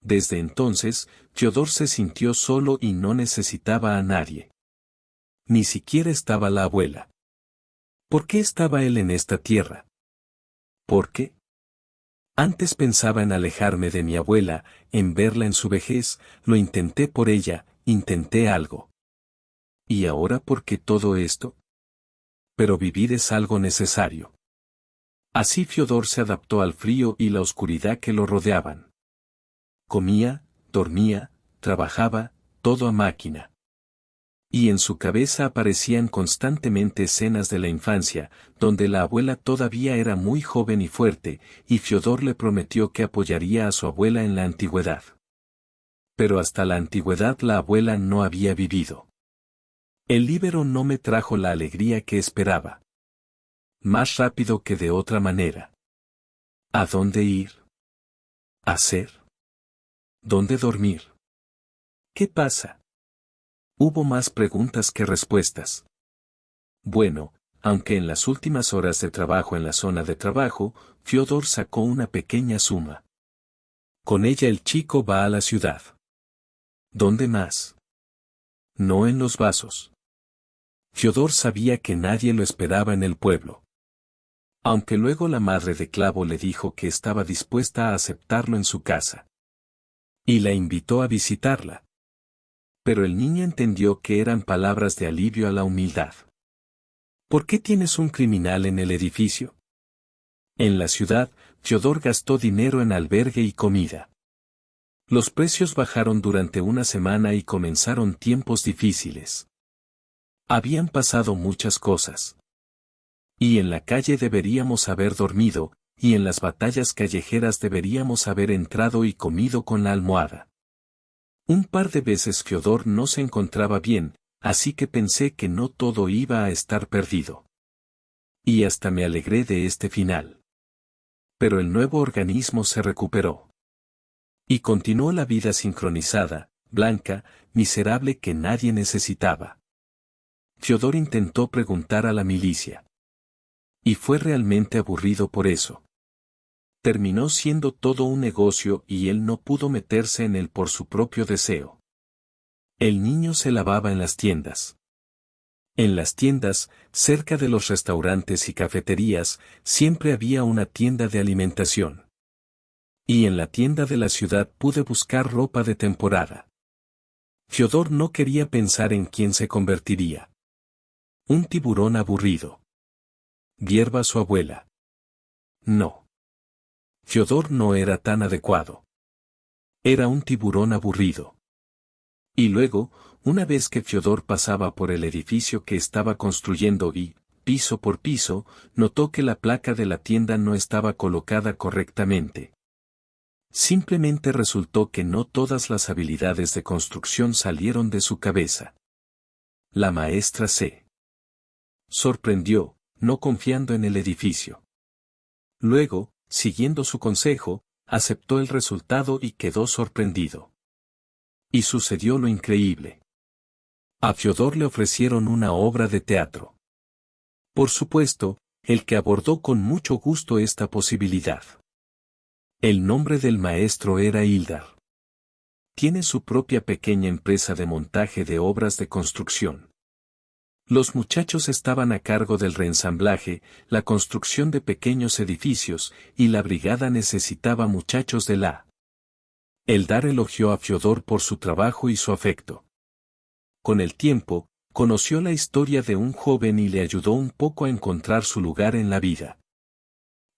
Desde entonces, Fiodor se sintió solo y no necesitaba a nadie. Ni siquiera estaba la abuela. ¿Por qué estaba él en esta tierra? ¿Por qué? Antes pensaba en alejarme de mi abuela, en verla en su vejez, lo intenté por ella, intenté algo. ¿Y ahora por qué todo esto? Pero vivir es algo necesario. Así Fiodor se adaptó al frío y la oscuridad que lo rodeaban. Comía, dormía, trabajaba, todo a máquina. Y en su cabeza aparecían constantemente escenas de la infancia, donde la abuela todavía era muy joven y fuerte, y Fiodor le prometió que apoyaría a su abuela en la antigüedad. Pero hasta la antigüedad la abuela no había vivido. El líbero no me trajo la alegría que esperaba. Más rápido que de otra manera. ¿A dónde ir? ¿Hacer? ¿Dónde dormir? ¿Qué pasa? Hubo más preguntas que respuestas. Bueno, aunque en las últimas horas de trabajo en la zona de trabajo, Fiodor sacó una pequeña suma. Con ella el chico va a la ciudad. ¿Dónde más? No en los vasos. Fiodor sabía que nadie lo esperaba en el pueblo. Aunque luego la madre de Clavo le dijo que estaba dispuesta a aceptarlo en su casa. Y la invitó a visitarla. Pero el niño entendió que eran palabras de alivio a la humildad. ¿Por qué tienes un criminal en el edificio? En la ciudad, Fiodor gastó dinero en albergue y comida. Los precios bajaron durante una semana y comenzaron tiempos difíciles. Habían pasado muchas cosas. Y en la calle deberíamos haber dormido, y en las batallas callejeras deberíamos haber entrado y comido con la almohada. Un par de veces Fiodor no se encontraba bien, así que pensé que no todo iba a estar perdido. Y hasta me alegré de este final. Pero el nuevo organismo se recuperó. Y continuó la vida sincronizada, blanca, miserable que nadie necesitaba. Fiodor intentó preguntar a la milicia. Y fue realmente aburrido por eso. Terminó siendo todo un negocio y él no pudo meterse en él por su propio deseo. El niño se lavaba en las tiendas. En las tiendas, cerca de los restaurantes y cafeterías, siempre había una tienda de alimentación. Y en la tienda de la ciudad pude buscar ropa de temporada. Fiodor no quería pensar en quién se convertiría. Un tiburón aburrido. Hierba su abuela. No. Fiodor no era tan adecuado. Era un tiburón aburrido. Y luego, una vez que Fiodor pasaba por el edificio que estaba construyendo y, piso por piso, notó que la placa de la tienda no estaba colocada correctamente. Simplemente resultó que no todas las habilidades de construcción salieron de su cabeza. La maestra se sorprendió, no confiando en el edificio. Luego, siguiendo su consejo, aceptó el resultado y quedó sorprendido. Y sucedió lo increíble. A Fiodor le ofrecieron una obra de teatro. Por supuesto, el que abordó con mucho gusto esta posibilidad. El nombre del maestro era Ildar. Tiene su propia pequeña empresa de montaje de obras de construcción. Los muchachos estaban a cargo del reensamblaje, la construcción de pequeños edificios, y la brigada necesitaba muchachos de la. Eldar elogió a Fiodor por su trabajo y su afecto. Con el tiempo, conoció la historia de un joven y le ayudó un poco a encontrar su lugar en la vida.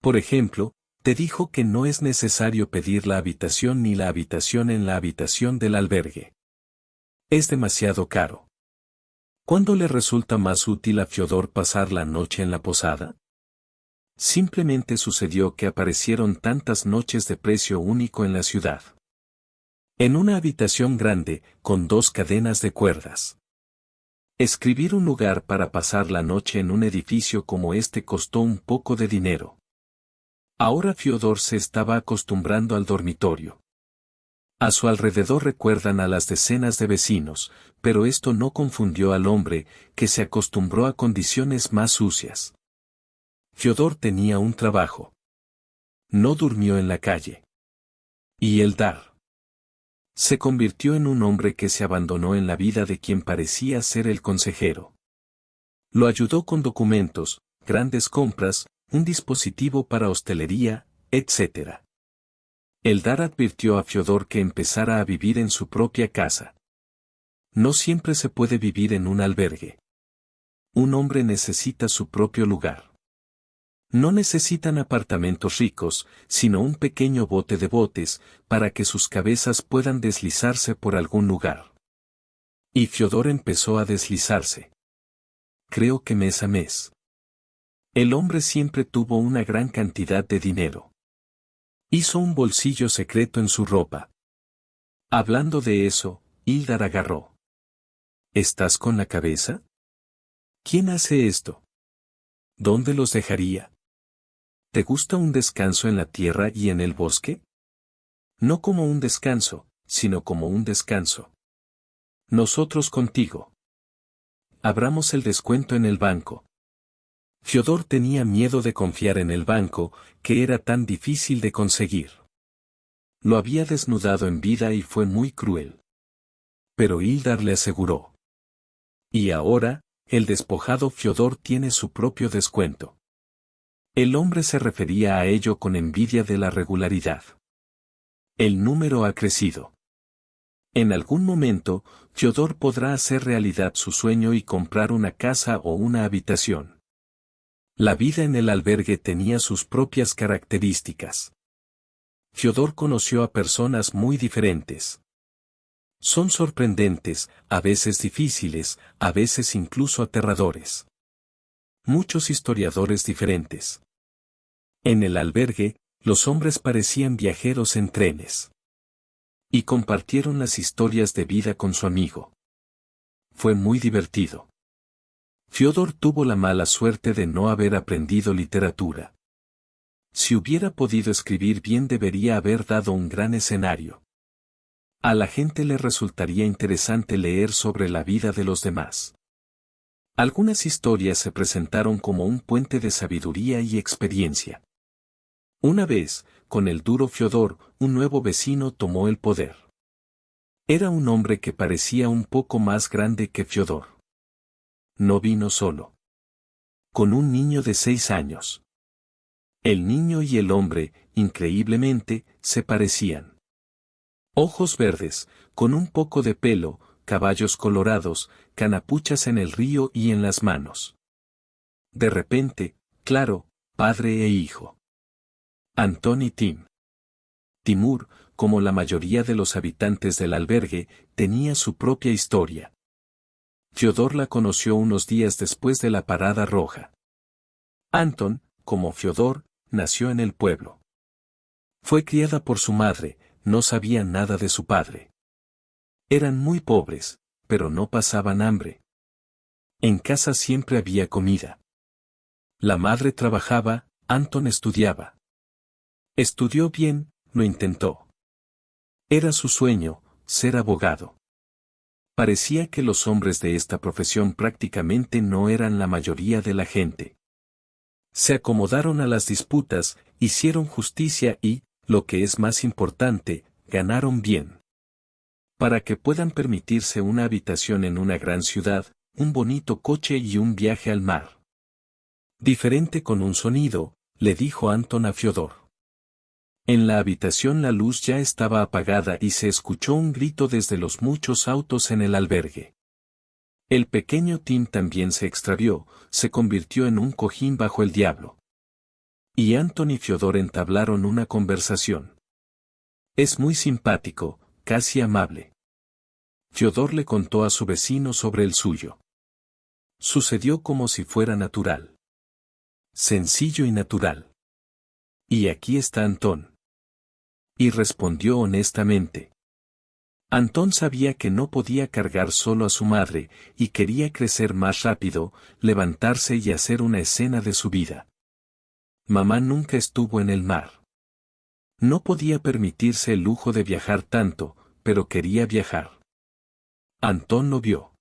Por ejemplo, te dijo que no es necesario pedir la habitación ni la habitación en la habitación del albergue. Es demasiado caro. ¿Cuándo le resulta más útil a Fiodor pasar la noche en la posada? Simplemente sucedió que aparecieron tantas noches de precio único en la ciudad. En una habitación grande, con 2 cadenas de cuerdas. Escribir un lugar para pasar la noche en un edificio como este costó un poco de dinero. Ahora Fiodor se estaba acostumbrando al dormitorio. A su alrededor recuerdan a las decenas de vecinos, pero esto no confundió al hombre, que se acostumbró a condiciones más sucias. Fiodor tenía un trabajo. No durmió en la calle. Y Eldar se convirtió en un hombre que se abandonó en la vida de quien parecía ser el consejero. Lo ayudó con documentos, grandes compras, un dispositivo para hostelería, etc. Eldar advirtió a Fiodor que empezara a vivir en su propia casa. No siempre se puede vivir en un albergue. Un hombre necesita su propio lugar. No necesitan apartamentos ricos, sino un pequeño bote de botes, para que sus cabezas puedan deslizarse por algún lugar. Y Fiodor empezó a deslizarse. Creo que mes a mes. El hombre siempre tuvo una gran cantidad de dinero. Hizo un bolsillo secreto en su ropa. Hablando de eso, Ildar agarró. ¿Estás con la cabeza? ¿Quién hace esto? ¿Dónde los dejaría? ¿Te gusta un descanso en la tierra y en el bosque? No como un descanso, sino como un descanso. Nosotros contigo. Abramos el descuento en el banco. Fiodor tenía miedo de confiar en el banco, que era tan difícil de conseguir. Lo había desnudado en vida y fue muy cruel. Pero Ildar le aseguró. Y ahora, el despojado Fiodor tiene su propio descuento. El hombre se refería a ello con envidia de la regularidad. El número ha crecido. En algún momento, Fiodor podrá hacer realidad su sueño y comprar una casa o una habitación. La vida en el albergue tenía sus propias características. Fiodor conoció a personas muy diferentes. Son sorprendentes, a veces difíciles, a veces incluso aterradores. Muchos historiadores diferentes. En el albergue, los hombres parecían viajeros en trenes. Y compartieron las historias de vida con su amigo. Fue muy divertido. Fiodor tuvo la mala suerte de no haber aprendido literatura. Si hubiera podido escribir bien debería haber dado un gran escenario. A la gente le resultaría interesante leer sobre la vida de los demás. Algunas historias se presentaron como un puente de sabiduría y experiencia. Una vez, con el duro Fiodor, un nuevo vecino tomó el poder. Era un hombre que parecía un poco más grande que Fiodor. No vino solo. Con un niño de 6 años. El niño y el hombre, increíblemente, se parecían. Ojos verdes, con un poco de pelo, caballos colorados, canapuchas en el río y en las manos. De repente, claro, padre e hijo. Antón y Tim. Timur, como la mayoría de los habitantes del albergue, tenía su propia historia. Fiodor la conoció unos días después de la parada roja. Antón, como Fiodor, nació en el pueblo. Fue criada por su madre, no sabía nada de su padre. Eran muy pobres, pero no pasaban hambre. En casa siempre había comida. La madre trabajaba, Antón estudiaba. Estudió bien, lo intentó. Era su sueño, ser abogado. Parecía que los hombres de esta profesión prácticamente no eran la mayoría de la gente. Se acomodaron a las disputas, hicieron justicia y, lo que es más importante, ganaron bien. Para que puedan permitirse una habitación en una gran ciudad, un bonito coche y un viaje al mar. Diferente con un sonido, le dijo Antón a Fiodor. En la habitación la luz ya estaba apagada y se escuchó un grito desde los muchos autos en el albergue. El pequeño Tim también se extravió, se convirtió en un cojín bajo el diablo. Y Antón y Fiodor entablaron una conversación. Es muy simpático, casi amable. Fiodor le contó a su vecino sobre el suyo. Sucedió como si fuera natural. Sencillo y natural. Y aquí está Antón. Y respondió honestamente. Antón sabía que no podía cargar solo a su madre, y quería crecer más rápido, levantarse y hacer una escena de su vida. Mamá nunca estuvo en el mar. No podía permitirse el lujo de viajar tanto, pero quería viajar. Antón lo vio.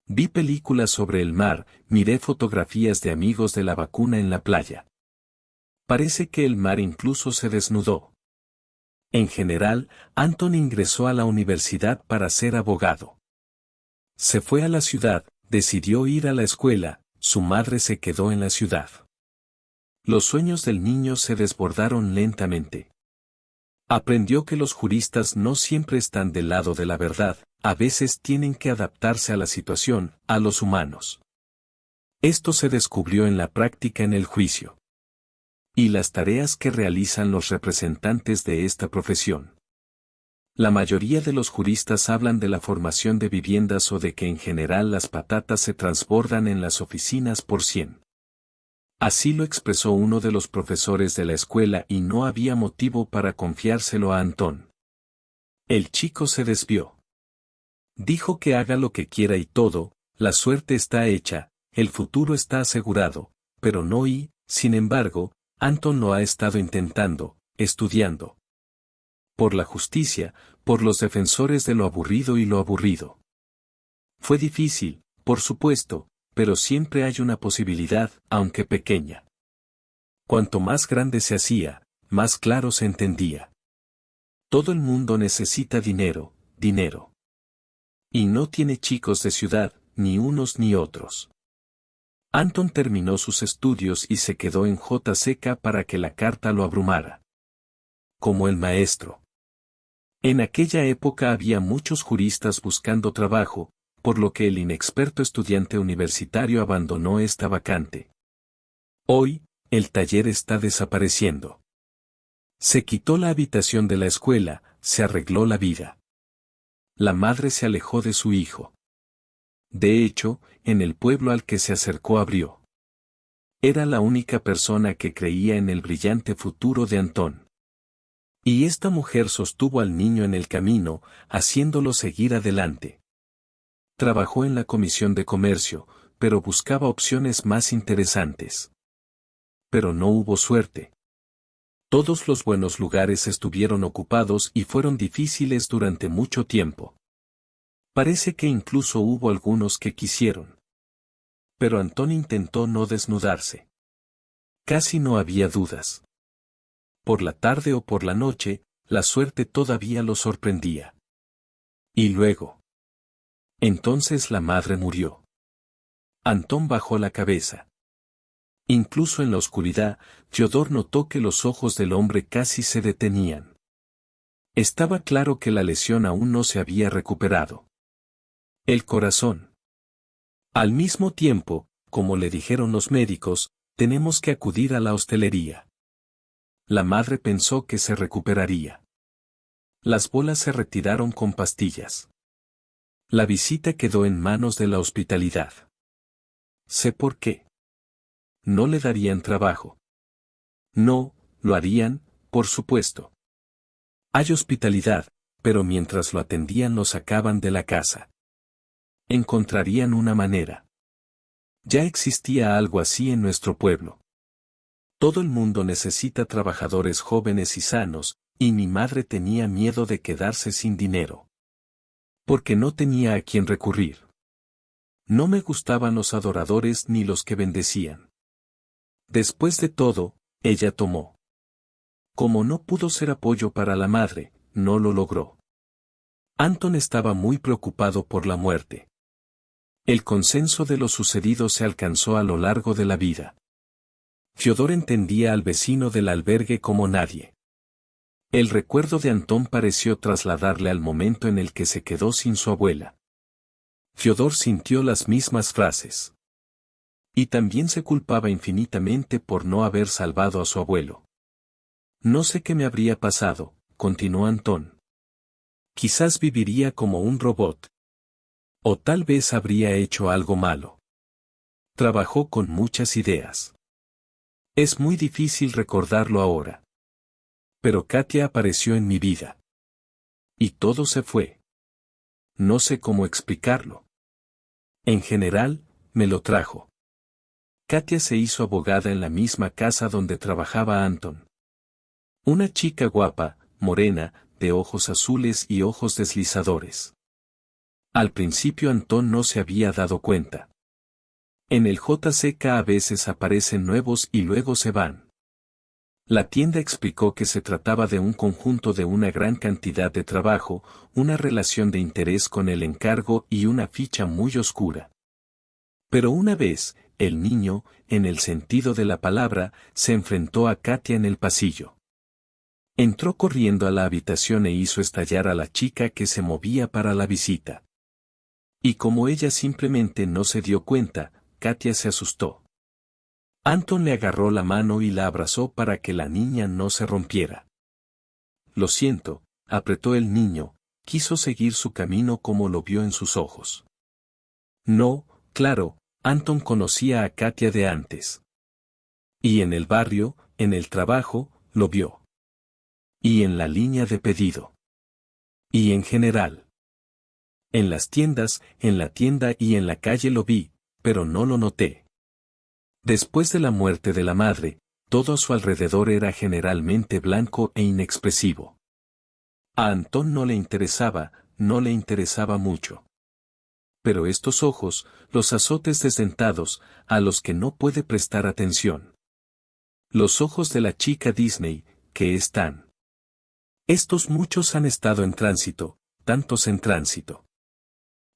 Vi películas sobre el mar, miré fotografías de amigos de la vacuna en la playa. Parece que el mar incluso se desnudó. En general, Antón ingresó a la universidad para ser abogado. Se fue a la ciudad, decidió ir a la escuela, su madre se quedó en la ciudad. Los sueños del niño se desbordaron lentamente. Aprendió que los juristas no siempre están del lado de la verdad, a veces tienen que adaptarse a la situación, a los humanos. Esto se descubrió en la práctica en el juicio. Y las tareas que realizan los representantes de esta profesión. La mayoría de los juristas hablan de la formación de viviendas o de que en general las patatas se transbordan en las oficinas por 100. Así lo expresó uno de los profesores de la escuela y no había motivo para confiárselo a Antón. El chico se desvió. Dijo que haga lo que quiera y todo, la suerte está hecha, el futuro está asegurado, pero no y, sin embargo, Antón lo ha estado intentando, estudiando. Por la justicia, por los defensores de lo aburrido y lo aburrido. Fue difícil, por supuesto, pero siempre hay una posibilidad, aunque pequeña. Cuanto más grande se hacía, más claro se entendía. Todo el mundo necesita dinero, dinero. Y no tiene chicos de ciudad, ni unos ni otros. Antón terminó sus estudios y se quedó en JK para que la carta lo abrumara. Como el maestro. En aquella época había muchos juristas buscando trabajo, por lo que el inexperto estudiante universitario abandonó esta vacante. Hoy, el taller está desapareciendo. Se quitó la habitación de la escuela, se arregló la vida. La madre se alejó de su hijo. De hecho, en el pueblo al que se acercó abrió. Era la única persona que creía en el brillante futuro de Antón. Y esta mujer sostuvo al niño en el camino, haciéndolo seguir adelante. Trabajó en la Comisión de Comercio, pero buscaba opciones más interesantes. Pero no hubo suerte. Todos los buenos lugares estuvieron ocupados y fueron difíciles durante mucho tiempo. Parece que incluso hubo algunos que quisieron. Pero Antón intentó no desnudarse. Casi no había dudas. Por la tarde o por la noche, la suerte todavía lo sorprendía. Y luego. Entonces la madre murió. Antón bajó la cabeza. Incluso en la oscuridad, Fiodor notó que los ojos del hombre casi se detenían. Estaba claro que la lesión aún no se había recuperado. El corazón. Al mismo tiempo, como le dijeron los médicos, tenemos que acudir a la hostelería. La madre pensó que se recuperaría. Las bolas se retiraron con pastillas. La visita quedó en manos de la hospitalidad. Sé por qué. No le darían trabajo. No, lo harían, por supuesto. Hay hospitalidad, pero mientras lo atendían lo sacaban de la casa. Encontrarían una manera. Ya existía algo así en nuestro pueblo. Todo el mundo necesita trabajadores jóvenes y sanos, y mi madre tenía miedo de quedarse sin dinero. Porque no tenía a quién recurrir. No me gustaban los adoradores ni los que bendecían. Después de todo, ella tomó. Como no pudo ser apoyo para la madre, no lo logró. Anton estaba muy preocupado por la muerte. El consenso de lo sucedido se alcanzó a lo largo de la vida. Fiodor entendía al vecino del albergue como nadie. El recuerdo de Antón pareció trasladarle al momento en el que se quedó sin su abuela. Fiodor sintió las mismas frases. Y también se culpaba infinitamente por no haber salvado a su abuelo. No sé qué me habría pasado, continuó Antón. Quizás viviría como un robot. O tal vez habría hecho algo malo. Trabajó con muchas ideas. Es muy difícil recordarlo ahora. Pero Katia apareció en mi vida. Y todo se fue. No sé cómo explicarlo. En general, me lo trajo. Katia se hizo abogada en la misma casa donde trabajaba Anton. Una chica guapa, morena, de ojos azules y ojos deslizadores. Al principio Antón no se había dado cuenta. En el JCK a veces aparecen nuevos y luego se van. La tienda explicó que se trataba de un conjunto de una gran cantidad de trabajo, una relación de interés con el encargo y una ficha muy oscura. Pero una vez, el niño, en el sentido de la palabra, se enfrentó a Katia en el pasillo. Entró corriendo a la habitación e hizo estallar a la chica que se movía para la visita. Y como ella simplemente no se dio cuenta, Katia se asustó. Anton le agarró la mano y la abrazó para que la niña no se rompiera. Lo siento, apretó el niño, quiso seguir su camino como lo vio en sus ojos. No, claro, Anton conocía a Katia de antes. Y en el barrio, en el trabajo, lo vio. Y en la línea de pedido. Y en general. En las tiendas, en la tienda y en la calle lo vi, pero no lo noté. Después de la muerte de la madre, todo a su alrededor era generalmente blanco e inexpresivo. A Antón no le interesaba mucho. Pero estos ojos, los azotes desdentados, a los que no puede prestar atención. Los ojos de la chica Disney, que están. Estos muchos han estado en tránsito, tantos en tránsito.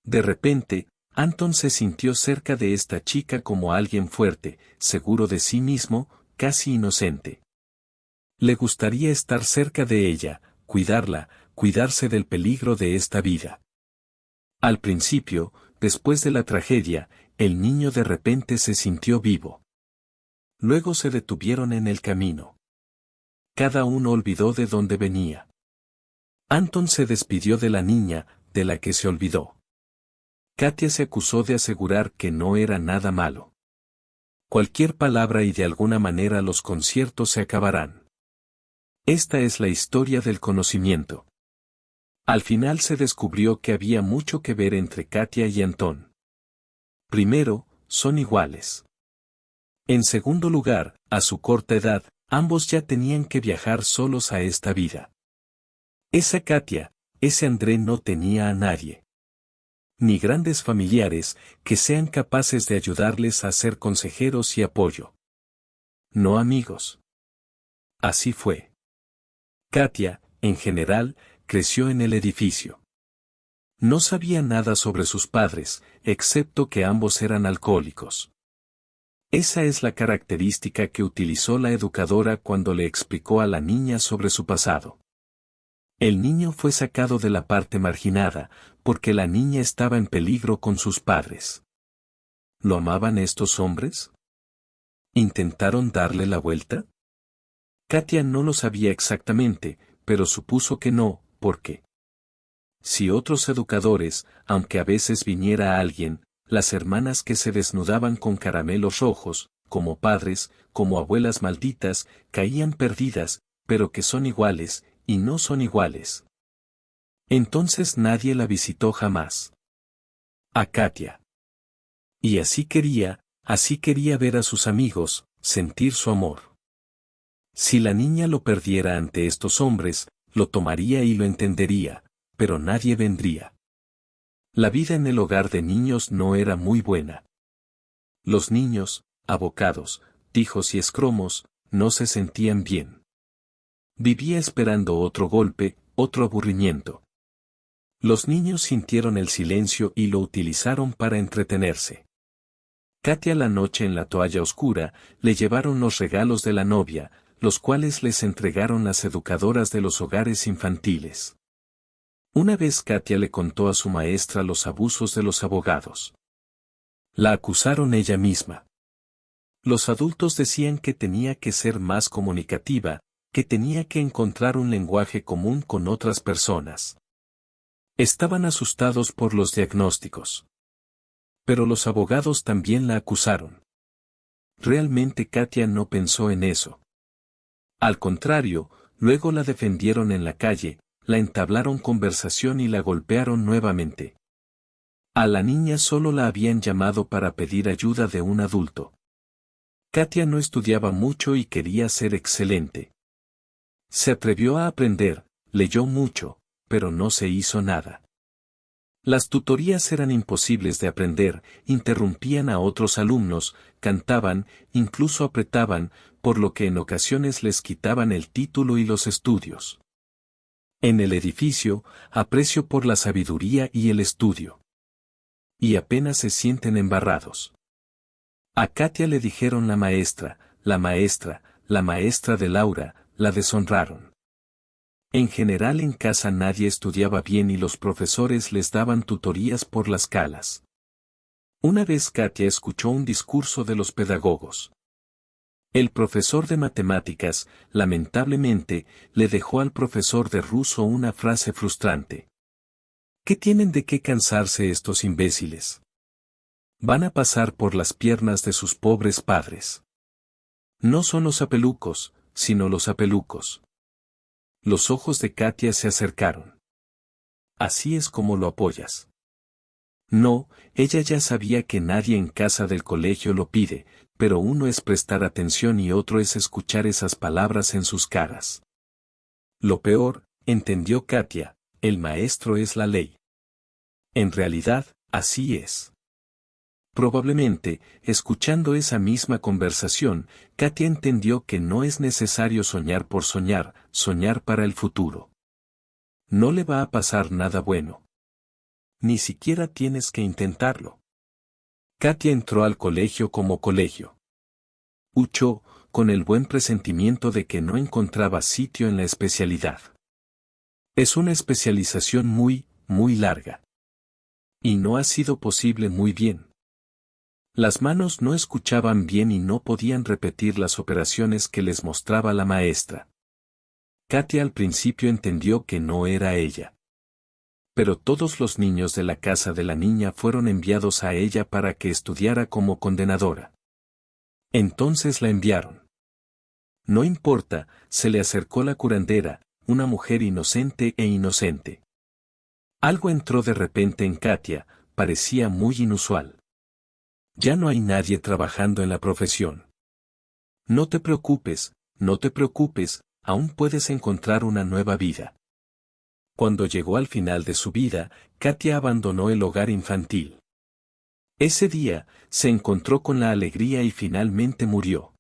De repente, Anton se sintió cerca de esta chica como alguien fuerte, seguro de sí mismo, casi inocente. Le gustaría estar cerca de ella, cuidarla, cuidarse del peligro de esta vida. Al principio, después de la tragedia, el niño de repente se sintió vivo. Luego se detuvieron en el camino. Cada uno olvidó de dónde venía. Anton se despidió de la niña, de la que se olvidó. Katia se acusó de asegurar que no era nada malo. Cualquier palabra y de alguna manera los conciertos se acabarán. Esta es la historia del conocimiento. Al final se descubrió que había mucho que ver entre Katia y Antón. Primero, son iguales. En segundo lugar, a su corta edad, ambos ya tenían que viajar solos a esta vida. Esa Katia, ese André no tenía a nadie. Ni grandes familiares que sean capaces de ayudarles a ser consejeros y apoyo. No amigos. Así fue. Katia, en general, creció en el edificio. No sabía nada sobre sus padres, excepto que ambos eran alcohólicos. Esa es la característica que utilizó la educadora cuando le explicó a la niña sobre su pasado. El niño fue sacado de la parte marginada, porque la niña estaba en peligro con sus padres. ¿Lo amaban estos hombres? ¿Intentaron darle la vuelta? Katia no lo sabía exactamente, pero supuso que no, porque si otros educadores, aunque a veces viniera alguien, las hermanas que se desnudaban con caramelos rojos, como padres, como abuelas malditas, caían perdidas, pero que son iguales, y no son iguales. Entonces nadie la visitó jamás. A Katia. Y así quería ver a sus amigos, sentir su amor. Si la niña lo perdiera ante estos hombres, lo tomaría y lo entendería, pero nadie vendría. La vida en el hogar de niños no era muy buena. Los niños, abocados, tijos y escromos, no se sentían bien. Vivía esperando otro golpe, otro aburrimiento. Los niños sintieron el silencio y lo utilizaron para entretenerse. Katia la noche en la toalla oscura, le llevaron los regalos de la novia, los cuales les entregaron las educadoras de los hogares infantiles. Una vez Katia le contó a su maestra los abusos de los abogados. La acusaron ella misma. Los adultos decían que tenía que ser más comunicativa, que tenía que encontrar un lenguaje común con otras personas. Estaban asustados por los diagnósticos. Pero los abogados también la acusaron. Realmente Katia no pensó en eso. Al contrario, luego la defendieron en la calle, la entablaron conversación y la golpearon nuevamente. A la niña solo la habían llamado para pedir ayuda de un adulto. Katia no estudiaba mucho y quería ser excelente. Se atrevió a aprender, leyó mucho, pero no se hizo nada. Las tutorías eran imposibles de aprender, interrumpían a otros alumnos, cantaban, incluso apretaban, por lo que en ocasiones les quitaban el título y los estudios. En el edificio, aprecio por la sabiduría y el estudio. Y apenas se sienten embarrados. A Katia le dijeron la maestra de Laura, la deshonraron. En general en casa nadie estudiaba bien y los profesores les daban tutorías por las calas. Una vez Katia escuchó un discurso de los pedagogos. El profesor de matemáticas, lamentablemente, le dejó al profesor de ruso una frase frustrante. ¿Qué tienen de qué cansarse estos imbéciles? Van a pasar por las piernas de sus pobres padres. No son los apelucos, sino los apelucos. Los ojos de Katia se acercaron. Así es como lo apoyas. No, ella ya sabía que nadie en casa del colegio lo pide, pero uno es prestar atención y otro es escuchar esas palabras en sus caras. Lo peor, entendió Katia, el maestro es la ley. En realidad, así es. Probablemente, escuchando esa misma conversación, Katia entendió que no es necesario soñar por soñar, soñar para el futuro. No le va a pasar nada bueno. Ni siquiera tienes que intentarlo. Katia entró al colegio como colegio. Huchó, con el buen presentimiento de que no encontraba sitio en la especialidad. Es una especialización muy larga. Y no ha sido posible muy bien. Las manos no escuchaban bien y no podían repetir las operaciones que les mostraba la maestra. Katia al principio entendió que no era ella. Pero todos los niños de la casa de la niña fueron enviados a ella para que estudiara como condenadora. Entonces la enviaron. No importa, se le acercó la curandera, una mujer inocente e inocente. Algo entró de repente en Katia, parecía muy inusual. Ya no hay nadie trabajando en la profesión. No te preocupes, no te preocupes, aún puedes encontrar una nueva vida. Cuando llegó al final de su vida, Katia abandonó el hogar infantil. Ese día, se encontró con la alegría y finalmente murió.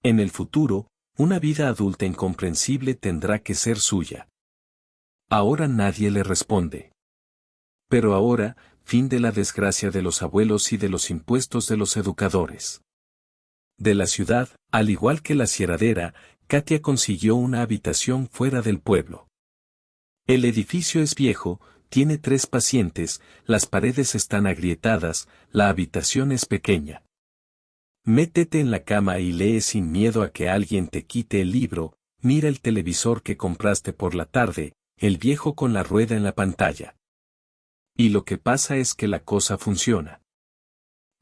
En el futuro, una vida adulta incomprensible tendrá que ser suya. Ahora nadie le responde. Pero ahora, fin de la desgracia de los abuelos y de los impuestos de los educadores. De la ciudad, al igual que la aserradera, Katia consiguió una habitación fuera del pueblo. El edificio es viejo, tiene 3 pacientes, las paredes están agrietadas, la habitación es pequeña. Métete en la cama y lee sin miedo a que alguien te quite el libro, mira el televisor que compraste por la tarde, el viejo con la rueda en la pantalla. Y lo que pasa es que la cosa funciona.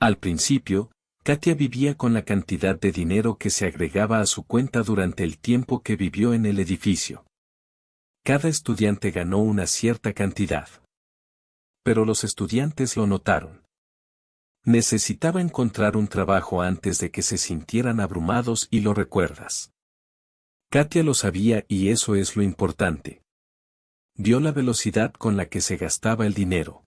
Al principio, Katia vivía con la cantidad de dinero que se agregaba a su cuenta durante el tiempo que vivió en el edificio. Cada estudiante ganó una cierta cantidad. Pero los estudiantes lo notaron. Necesitaba encontrar un trabajo antes de que se sintieran abrumados y lo recuerdas. Katia lo sabía y eso es lo importante. Vio la velocidad con la que se gastaba el dinero.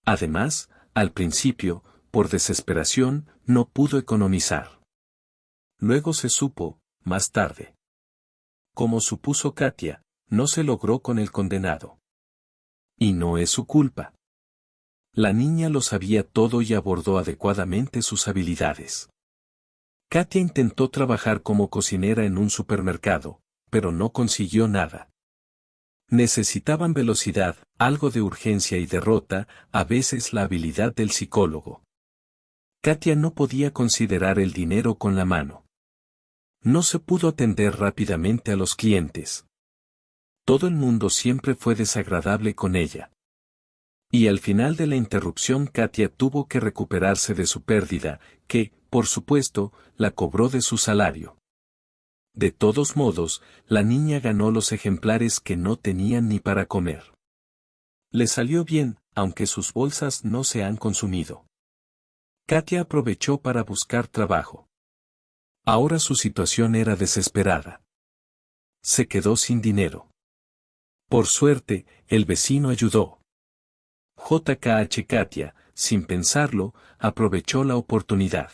Además, al principio, por desesperación, no pudo economizar. Luego se supo, más tarde. Como supuso Katia, no se logró con el condenado. Y no es su culpa. La niña lo sabía todo y abordó adecuadamente sus habilidades. Katia intentó trabajar como cocinera en un supermercado, pero no consiguió nada. Necesitaban velocidad, algo de urgencia y derrota, a veces la habilidad del psicólogo. Katia no podía considerar el dinero con la mano. No se pudo atender rápidamente a los clientes. Todo el mundo siempre fue desagradable con ella. Y al final de la interrupción Katia tuvo que recuperarse de su pérdida, que, por supuesto, la cobró de su salario. De todos modos, la niña ganó los ejemplares que no tenían ni para comer. Le salió bien, aunque sus bolsas no se han consumido. Katia aprovechó para buscar trabajo. Ahora su situación era desesperada. Se quedó sin dinero. Por suerte, el vecino ayudó. JKH Katia, sin pensarlo, aprovechó la oportunidad.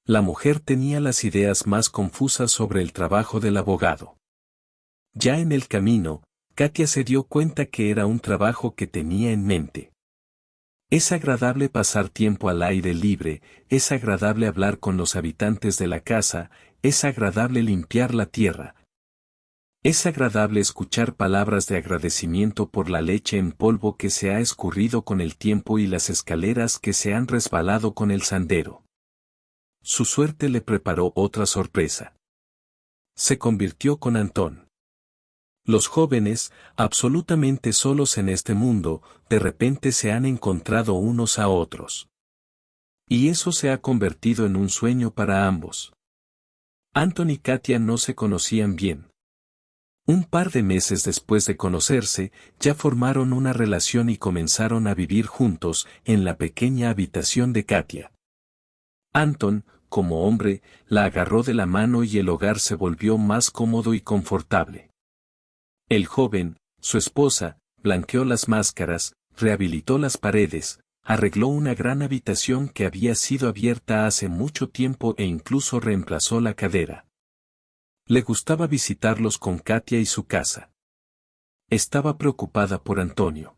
La mujer tenía las ideas más confusas sobre el trabajo del abogado. Ya en el camino, Katia se dio cuenta que era un trabajo que tenía en mente. Es agradable pasar tiempo al aire libre, es agradable hablar con los habitantes de la casa, es agradable limpiar la tierra. Es agradable escuchar palabras de agradecimiento por la leche en polvo que se ha escurrido con el tiempo y las escaleras que se han resbalado con el sendero. Su suerte le preparó otra sorpresa. Se convirtió con Antón. Los jóvenes, absolutamente solos en este mundo, de repente se han encontrado unos a otros. Y eso se ha convertido en un sueño para ambos. Antón y Katia no se conocían bien. Un par de meses después de conocerse, ya formaron una relación y comenzaron a vivir juntos en la pequeña habitación de Katia. Antón, como hombre, la agarró de la mano y el hogar se volvió más cómodo y confortable. El joven, su esposa, blanqueó las máscaras, rehabilitó las paredes, arregló una gran habitación que había sido abierta hace mucho tiempo e incluso reemplazó la cadera. Le gustaba visitarlos con Katia y su casa. Estaba preocupada por Antonio.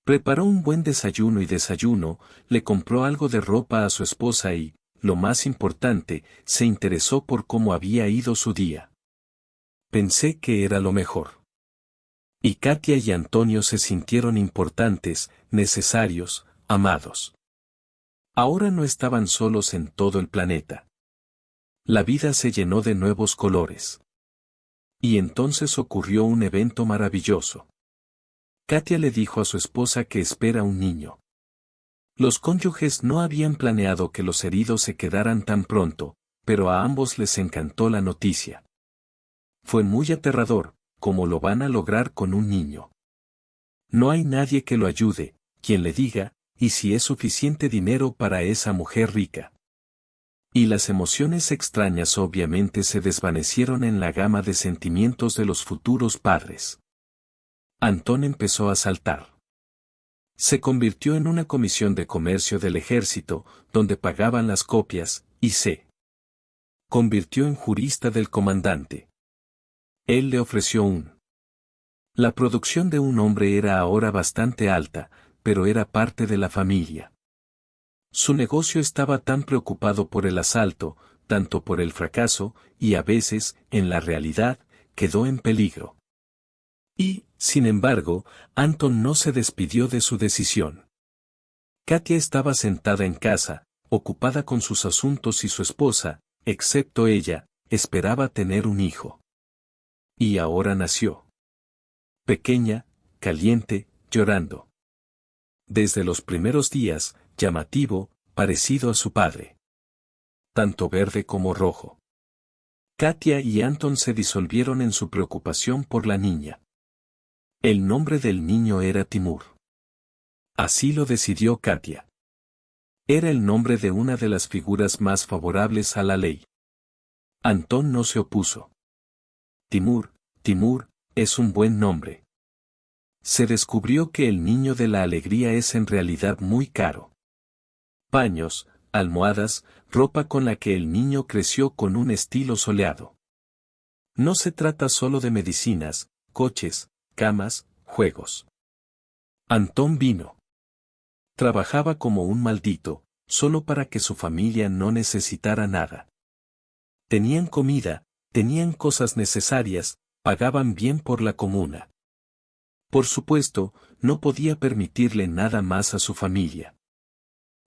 Preparó un buen desayuno le compró algo de ropa a su esposa y, lo más importante, se interesó por cómo había ido su día. Pensé que era lo mejor. Y Katia y Antonio se sintieron importantes, necesarios, amados. Ahora no estaban solos en todo el planeta. La vida se llenó de nuevos colores. Y entonces ocurrió un evento maravilloso. Katia le dijo a su esposa que espera un niño. Los cónyuges no habían planeado que los heridos se quedaran tan pronto, pero a ambos les encantó la noticia. Fue muy aterrador, como lo van a lograr con un niño. No hay nadie que lo ayude, quien le diga, ¿y si es suficiente dinero para esa mujer rica? Y las emociones extrañas obviamente se desvanecieron en la gama de sentimientos de los futuros padres. Antón empezó a saltar. Se convirtió en una comisión de comercio del ejército, donde pagaban las copias, y se convirtió en jurista del comandante. Él le ofreció La producción de un hombre era ahora bastante alta, pero era parte de la familia. Su negocio estaba tan preocupado por el asalto, tanto por el fracaso, y a veces, en la realidad, quedó en peligro. Y, sin embargo, Anton no se despidió de su decisión. Katia estaba sentada en casa, ocupada con sus asuntos y su esposa, excepto ella, esperaba tener un hijo. Y ahora nació. Pequeña, caliente, llorando. Desde los primeros días, llamativo, parecido a su padre. Tanto verde como rojo. Katia y Anton se disolvieron en su preocupación por la niña. El nombre del niño era Timur. Así lo decidió Katia. Era el nombre de una de las figuras más favorables a la ley. Antón no se opuso. Timur, es un buen nombre. Se descubrió que el niño de la alegría es en realidad muy caro. Paños, almohadas, ropa con la que el niño creció con un estilo soleado. No se trata solo de medicinas, coches, camas, juegos. Antón vino. Trabajaba como un maldito, solo para que su familia no necesitara nada. Tenían comida, tenían cosas necesarias, pagaban bien por la comuna. Por supuesto, no podía permitirle nada más a su familia.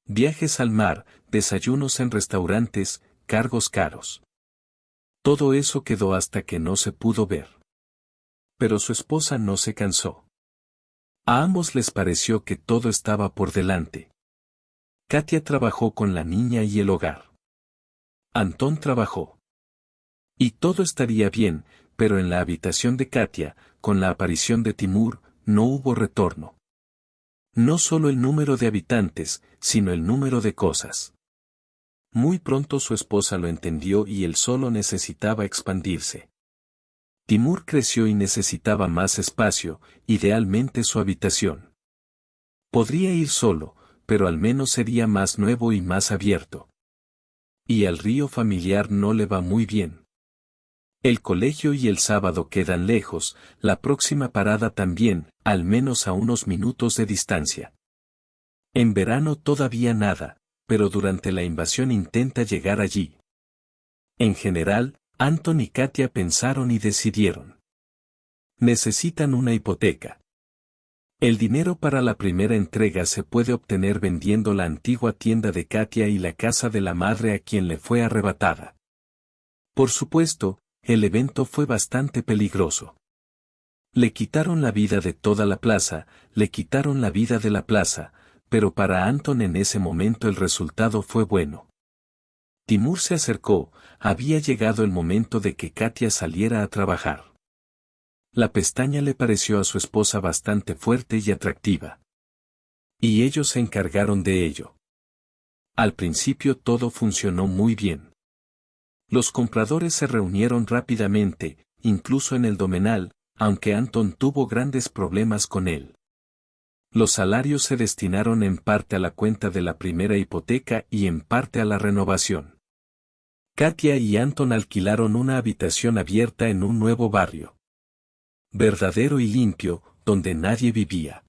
Viajes al mar, desayunos en restaurantes, cargos caros. Todo eso quedó hasta que no se pudo ver. Pero su esposa no se cansó. A ambos les pareció que todo estaba por delante. Katia trabajó con la niña y el hogar. Antón trabajó. Y todo estaría bien, pero en la habitación de Katia, con la aparición de Timur, no hubo retorno. No solo el número de habitantes, sino el número de cosas. Muy pronto su esposa lo entendió y él solo necesitaba expandirse. Timur creció y necesitaba más espacio, idealmente su habitación. Podría ir solo, pero al menos sería más nuevo y más abierto. Y al río familiar no le va muy bien. El colegio y el sábado quedan lejos, la próxima parada también, al menos a unos minutos de distancia. En verano todavía nada, pero durante la invasión intenta llegar allí. En general, Anton y Katia pensaron y decidieron. Necesitan una hipoteca. El dinero para la primera entrega se puede obtener vendiendo la antigua tienda de Katia y la casa de la madre a quien le fue arrebatada. Por supuesto, el evento fue bastante peligroso. Le quitaron la vida de toda la plaza, le quitaron la vida de la plaza, pero para Anton en ese momento el resultado fue bueno. Timur se acercó, había llegado el momento de que Katia saliera a trabajar. La pestaña le pareció a su esposa bastante fuerte y atractiva. Y ellos se encargaron de ello. Al principio todo funcionó muy bien. Los compradores se reunieron rápidamente, incluso en el Domenal, aunque Anton tuvo grandes problemas con él. Los salarios se destinaron en parte a la cuenta de la primera hipoteca y en parte a la renovación. Katia y Anton alquilaron una habitación abierta en un nuevo barrio. Verdadero y limpio, donde nadie vivía.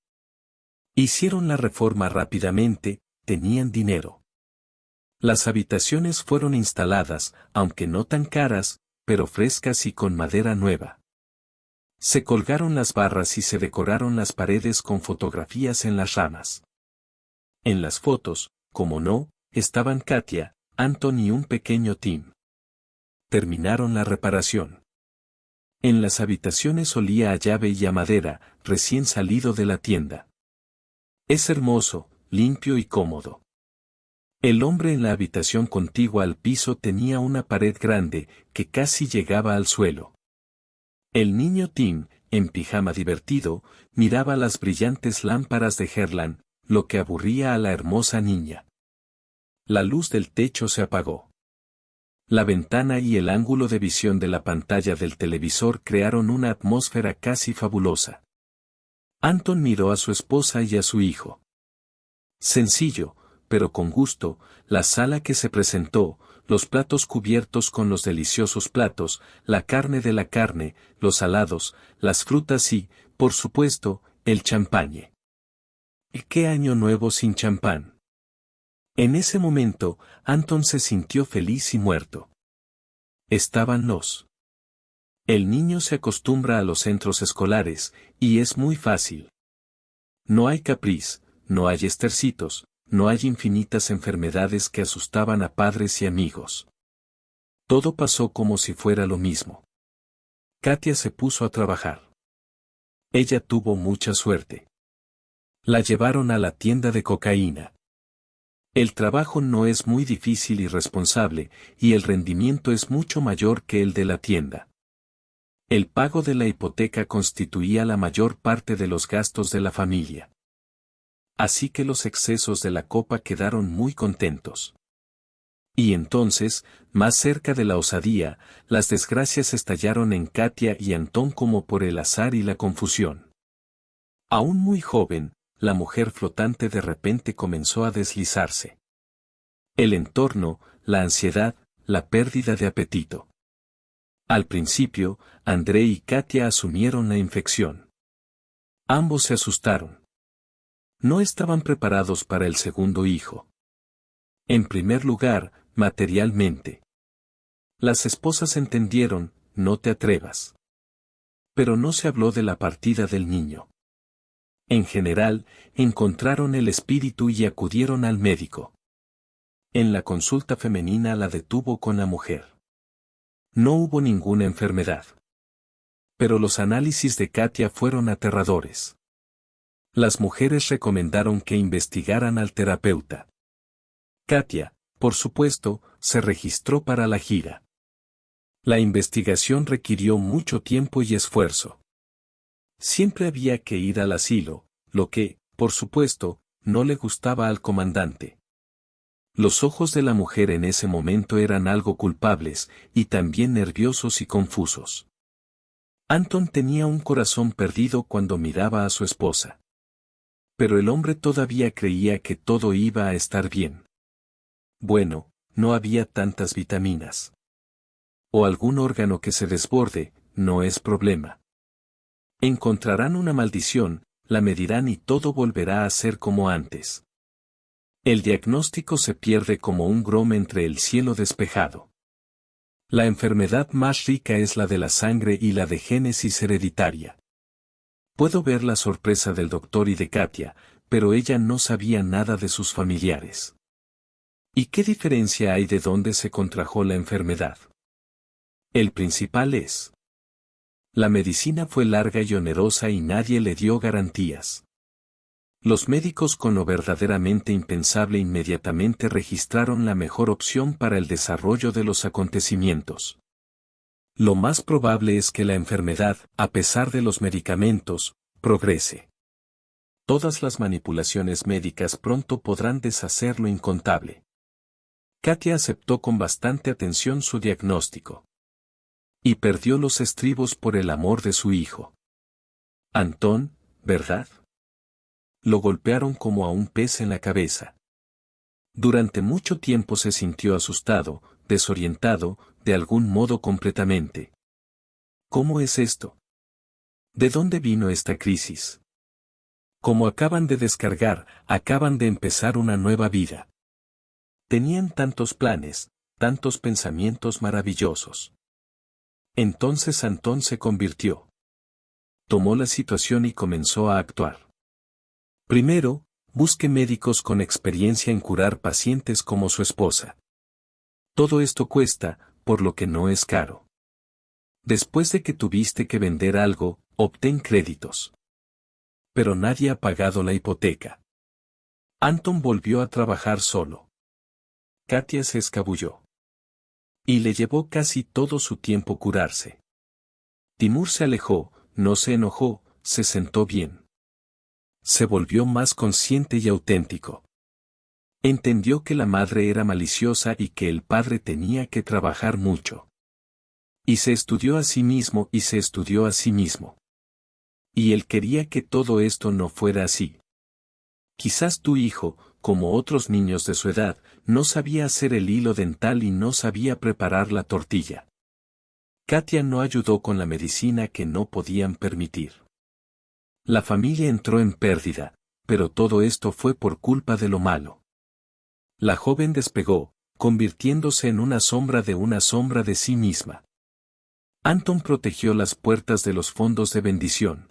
Hicieron la reforma rápidamente, tenían dinero. Las habitaciones fueron instaladas, aunque no tan caras, pero frescas y con madera nueva. Se colgaron las barras y se decoraron las paredes con fotografías en las ramas. En las fotos, como no, estaban Katia, Anton y un pequeño Tim. Terminaron la reparación. En las habitaciones olía a llave y a madera, recién salido de la tienda. Es hermoso, limpio y cómodo. El hombre en la habitación contigua al piso tenía una pared grande, que casi llegaba al suelo. El niño Tim, en pijama divertido, miraba las brillantes lámparas de Herland, lo que aburría a la hermosa niña. La luz del techo se apagó. La ventana y el ángulo de visión de la pantalla del televisor crearon una atmósfera casi fabulosa. Anton miró a su esposa y a su hijo. Sencillo, pero con gusto, la sala que se presentó, los platos cubiertos con los deliciosos platos, la carne de la carne, los salados, las frutas y, por supuesto, el champagne. ¿Y qué año nuevo sin champán? En ese momento, Anton se sintió feliz y muerto. Estaban los. El niño se acostumbra a los centros escolares, y es muy fácil. No hay capriz, no hay estercitos, no hay infinitas enfermedades que asustaban a padres y amigos. Todo pasó como si fuera lo mismo. Katia se puso a trabajar. Ella tuvo mucha suerte. La llevaron a la tienda de cocaína. El trabajo no es muy difícil y responsable, y el rendimiento es mucho mayor que el de la tienda. El pago de la hipoteca constituía la mayor parte de los gastos de la familia. Así que los excesos de la copa quedaron muy contentos. Y entonces, más cerca de la osadía, las desgracias estallaron en Katia y Antón como por el azar y la confusión. Aún muy joven, la mujer flotante de repente comenzó a deslizarse. El entorno, la ansiedad, la pérdida de apetito. Al principio, André y Katia asumieron la infección. Ambos se asustaron. No estaban preparados para el segundo hijo. En primer lugar, materialmente. Las esposas entendieron, no te atrevas. Pero no se habló de la partida del niño. En general, encontraron el espíritu y acudieron al médico. En la consulta femenina la detuvo con la mujer. No hubo ninguna enfermedad. Pero los análisis de Katia fueron aterradores. Las mujeres recomendaron que investigaran al terapeuta. Katia, por supuesto, se registró para la gira. La investigación requirió mucho tiempo y esfuerzo. Siempre había que ir al asilo, lo que, por supuesto, no le gustaba al comandante. Los ojos de la mujer en ese momento eran algo culpables, y también nerviosos y confusos. Anton tenía un corazón perdido cuando miraba a su esposa. Pero el hombre todavía creía que todo iba a estar bien. Bueno, no había tantas vitaminas. O algún órgano que se desborde, no es problema. Encontrarán una maldición, la medirán y todo volverá a ser como antes. El diagnóstico se pierde como un grom entre el cielo despejado. La enfermedad más rica es la de la sangre y la de génesis hereditaria. Puedo ver la sorpresa del doctor y de Katia, pero ella no sabía nada de sus familiares. ¿Y qué diferencia hay de dónde se contrajo la enfermedad? El principal es. La medicina fue larga y onerosa y nadie le dio garantías. Los médicos con lo verdaderamente impensable inmediatamente registraron la mejor opción para el desarrollo de los acontecimientos. Lo más probable es que la enfermedad, a pesar de los medicamentos, progrese. Todas las manipulaciones médicas pronto podrán deshacer lo incontable. Katia aceptó con bastante atención su diagnóstico. Y perdió los estribos por el amor de su hijo. Antón, ¿verdad? Lo golpearon como a un pez en la cabeza. Durante mucho tiempo se sintió asustado, desorientado, de algún modo completamente. ¿Cómo es esto? ¿De dónde vino esta crisis? Como acaban de descargar, acaban de empezar una nueva vida. Tenían tantos planes, tantos pensamientos maravillosos. Entonces Antón se convirtió. Tomó la situación y comenzó a actuar. Primero, busque médicos con experiencia en curar pacientes como su esposa. Todo esto cuesta, por lo que no es caro. Después de que tuviste que vender algo, obtén créditos. Pero nadie ha pagado la hipoteca. Anton volvió a trabajar solo. Katia se escabulló. Y le llevó casi todo su tiempo curarse. Timur se alejó, no se enojó, se sentó bien. Se volvió más consciente y auténtico. Entendió que la madre era maliciosa y que el padre tenía que trabajar mucho. Y se estudió a sí mismo y se estudió a sí mismo. Y él quería que todo esto no fuera así. Quizás tu hijo, como otros niños de su edad, no sabía hacer el hilo dental y no sabía preparar la tortilla. Katia no ayudó con la medicina que no podían permitir. La familia entró en pérdida, pero todo esto fue por culpa de lo malo. La joven despegó, convirtiéndose en una sombra de sí misma. Anton protegió las puertas de los fondos de bendición.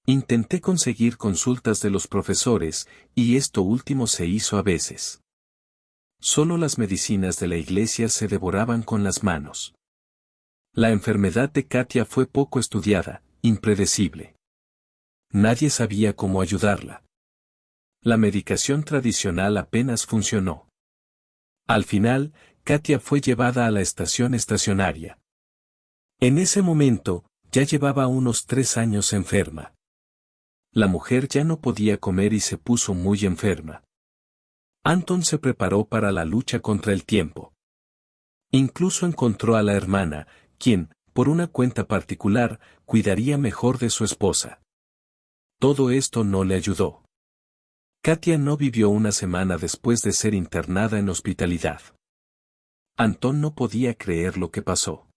Intenté conseguir consultas de los profesores, y esto último se hizo a veces. Solo las medicinas de la iglesia se devoraban con las manos. La enfermedad de Katia fue poco estudiada, impredecible. Nadie sabía cómo ayudarla. La medicación tradicional apenas funcionó. Al final, Katia fue llevada a la estación estacionaria. En ese momento, ya llevaba unos 3 años enferma. La mujer ya no podía comer y se puso muy enferma. Anton se preparó para la lucha contra el tiempo. Incluso encontró a la hermana, quien, por una cuenta particular, cuidaría mejor de su esposa. Todo esto no le ayudó. Katia no vivió una semana después de ser internada en hospitalidad. Anton no podía creer lo que pasó.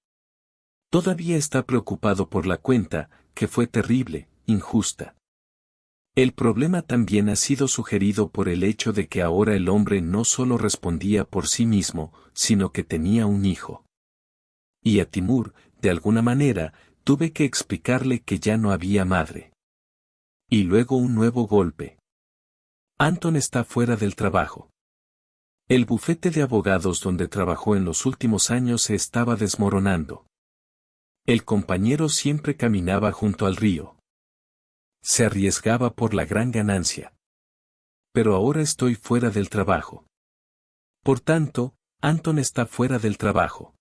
Todavía está preocupado por la cuenta, que fue terrible, injusta. El problema también ha sido sugerido por el hecho de que ahora el hombre no solo respondía por sí mismo, sino que tenía un hijo. Y a Timur, de alguna manera, tuve que explicarle que ya no había madre. Y luego un nuevo golpe. Anton está fuera del trabajo. El bufete de abogados donde trabajó en los últimos años se estaba desmoronando. El compañero siempre caminaba junto al río. Se arriesgaba por la gran ganancia. Pero ahora estoy fuera del trabajo. Por tanto, Anton está fuera del trabajo.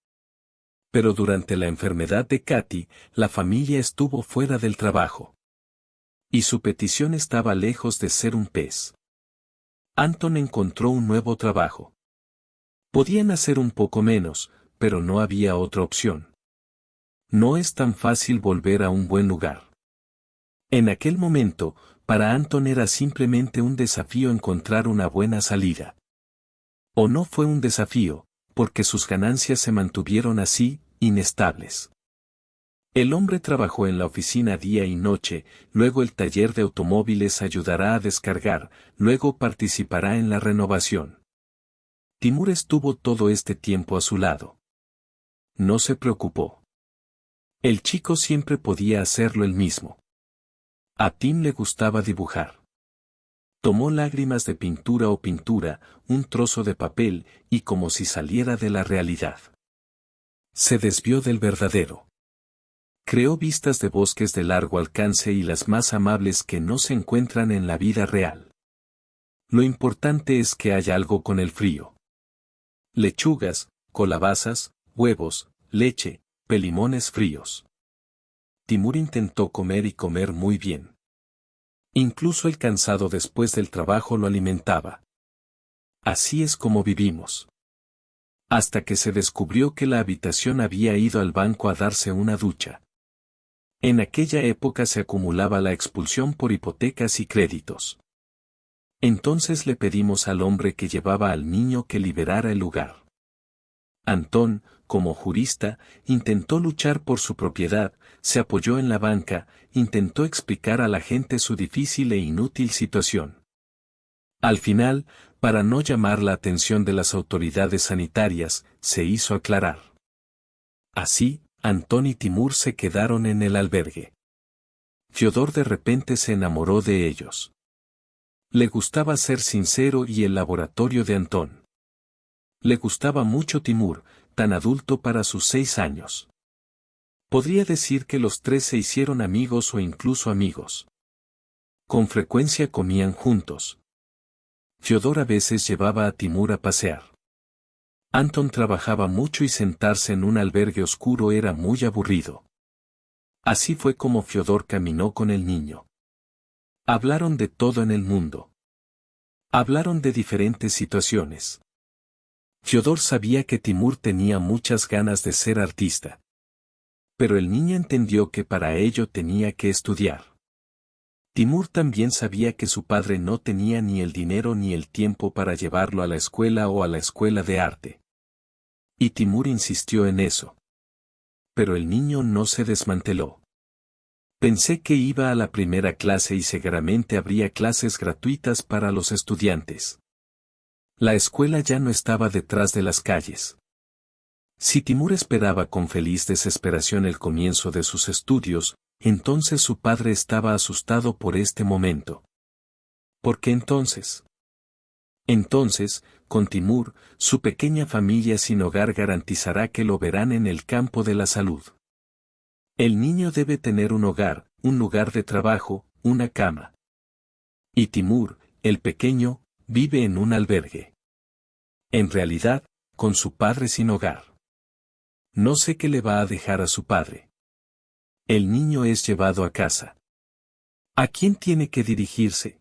Pero durante la enfermedad de Katy, la familia estuvo fuera del trabajo. Y su petición estaba lejos de ser un pez. Anton encontró un nuevo trabajo. Podían hacer un poco menos, pero no había otra opción. No es tan fácil volver a un buen lugar. En aquel momento, para Anton era simplemente un desafío encontrar una buena salida. O no fue un desafío, porque sus ganancias se mantuvieron así, inestables. El hombre trabajó en la oficina día y noche, luego el taller de automóviles ayudará a descargar, luego participará en la renovación. Timur estuvo todo este tiempo a su lado. No se preocupó. El chico siempre podía hacerlo él mismo. A Tim le gustaba dibujar. Tomó lágrimas de pintura o pintura, un trozo de papel, y como si saliera de la realidad. Se desvió del verdadero. Creó vistas de bosques de largo alcance y las más amables que no se encuentran en la vida real. Lo importante es que haya algo con el frío. Lechugas, calabazas, huevos, leche, pelimones fríos. Timur intentó comer y comer muy bien. Incluso el cansado después del trabajo lo alimentaba. Así es como vivimos. Hasta que se descubrió que la habitación había ido al banco a darse una ducha. En aquella época se acumulaba la expulsión por hipotecas y créditos. Entonces le pedimos al hombre que llevaba al niño que liberara el lugar. Antón, como jurista, intentó luchar por su propiedad, se apoyó en la banca, intentó explicar a la gente su difícil e inútil situación. Al final, para no llamar la atención de las autoridades sanitarias, se hizo aclarar. Así, Antón y Timur se quedaron en el albergue. Fiodor de repente se enamoró de ellos. Le gustaba ser sincero y el laboratorio de Antón. Le gustaba mucho Timur, tan adulto para sus 6 años. Podría decir que los 3 se hicieron amigos o incluso amigos. Con frecuencia comían juntos. Fiodor a veces llevaba a Timur a pasear. Anton trabajaba mucho y sentarse en un albergue oscuro era muy aburrido. Así fue como Fiodor caminó con el niño. Hablaron de todo en el mundo. Hablaron de diferentes situaciones. Fiodor sabía que Timur tenía muchas ganas de ser artista. Pero el niño entendió que para ello tenía que estudiar. Timur también sabía que su padre no tenía ni el dinero ni el tiempo para llevarlo a la escuela o a la escuela de arte. Y Timur insistió en eso. Pero el niño no se desmanteló. Pensé que iba a la primera clase y seguramente habría clases gratuitas para los estudiantes. La escuela ya no estaba detrás de las calles. Si Timur esperaba con feliz desesperación el comienzo de sus estudios, entonces su padre estaba asustado por este momento. ¿Por qué entonces? Entonces, con Timur, su pequeña familia sin hogar garantizará que lo verán en el campo de la salud. El niño debe tener un hogar, un lugar de trabajo, una cama. Y Timur, el pequeño, vive en un albergue. En realidad, con su padre sin hogar. No sé qué le va a dejar a su padre. El niño es llevado a casa. ¿A quién tiene que dirigirse?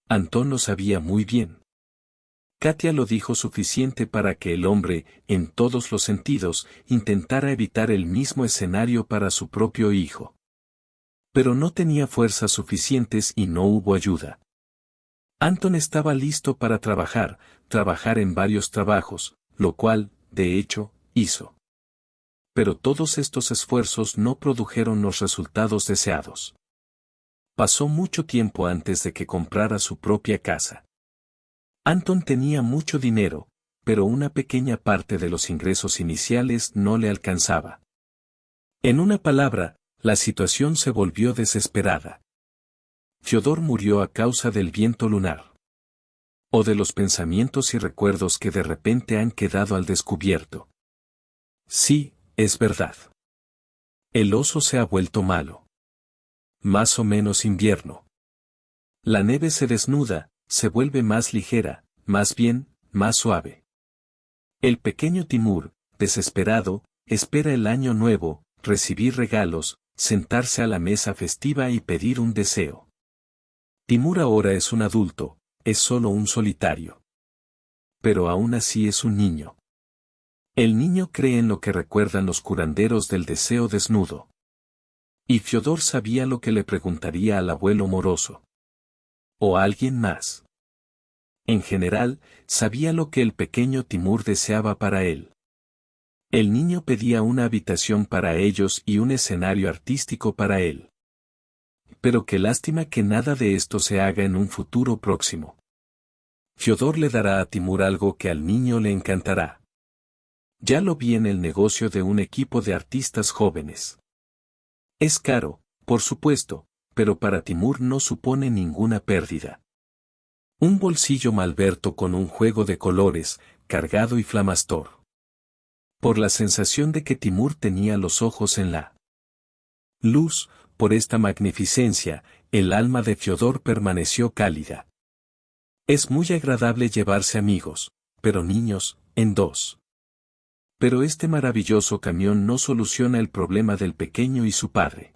Antón lo sabía muy bien. Katia lo dijo suficiente para que el hombre, en todos los sentidos, intentara evitar el mismo escenario para su propio hijo. Pero no tenía fuerzas suficientes y no hubo ayuda. Antón estaba listo para trabajar en varios trabajos, lo cual, de hecho, hizo. Pero todos estos esfuerzos no produjeron los resultados deseados. Pasó mucho tiempo antes de que comprara su propia casa. Antón tenía mucho dinero, pero una pequeña parte de los ingresos iniciales no le alcanzaba. En una palabra, la situación se volvió desesperada. Fiodor murió a causa del viento lunar. O de los pensamientos y recuerdos que de repente han quedado al descubierto. Sí, es verdad. El oso se ha vuelto malo. Más o menos invierno. La nieve se desnuda, se vuelve más ligera, más bien, más suave. El pequeño Timur, desesperado, espera el año nuevo, recibir regalos, sentarse a la mesa festiva y pedir un deseo. Timur ahora es un adulto, es solo un solitario. Pero aún así es un niño. El niño cree en lo que recuerdan los curanderos del deseo desnudo. Y Fiodor sabía lo que le preguntaría al abuelo moroso. O a alguien más. En general, sabía lo que el pequeño Timur deseaba para él. El niño pedía una habitación para ellos y un escenario artístico para él. Pero qué lástima que nada de esto se haga en un futuro próximo. Fiodor le dará a Timur algo que al niño le encantará. Ya lo vi en el negocio de un equipo de artistas jóvenes. Es caro, por supuesto, pero para Timur no supone ninguna pérdida. Un bolsillo malberto con un juego de colores, cargado y flamastor. Por la sensación de que Timur tenía los ojos en la luz, por esta magnificencia, el alma de Fiodor permaneció cálida. Es muy agradable llevarse amigos, pero niños, en dos. Pero este maravilloso camión no soluciona el problema del pequeño y su padre.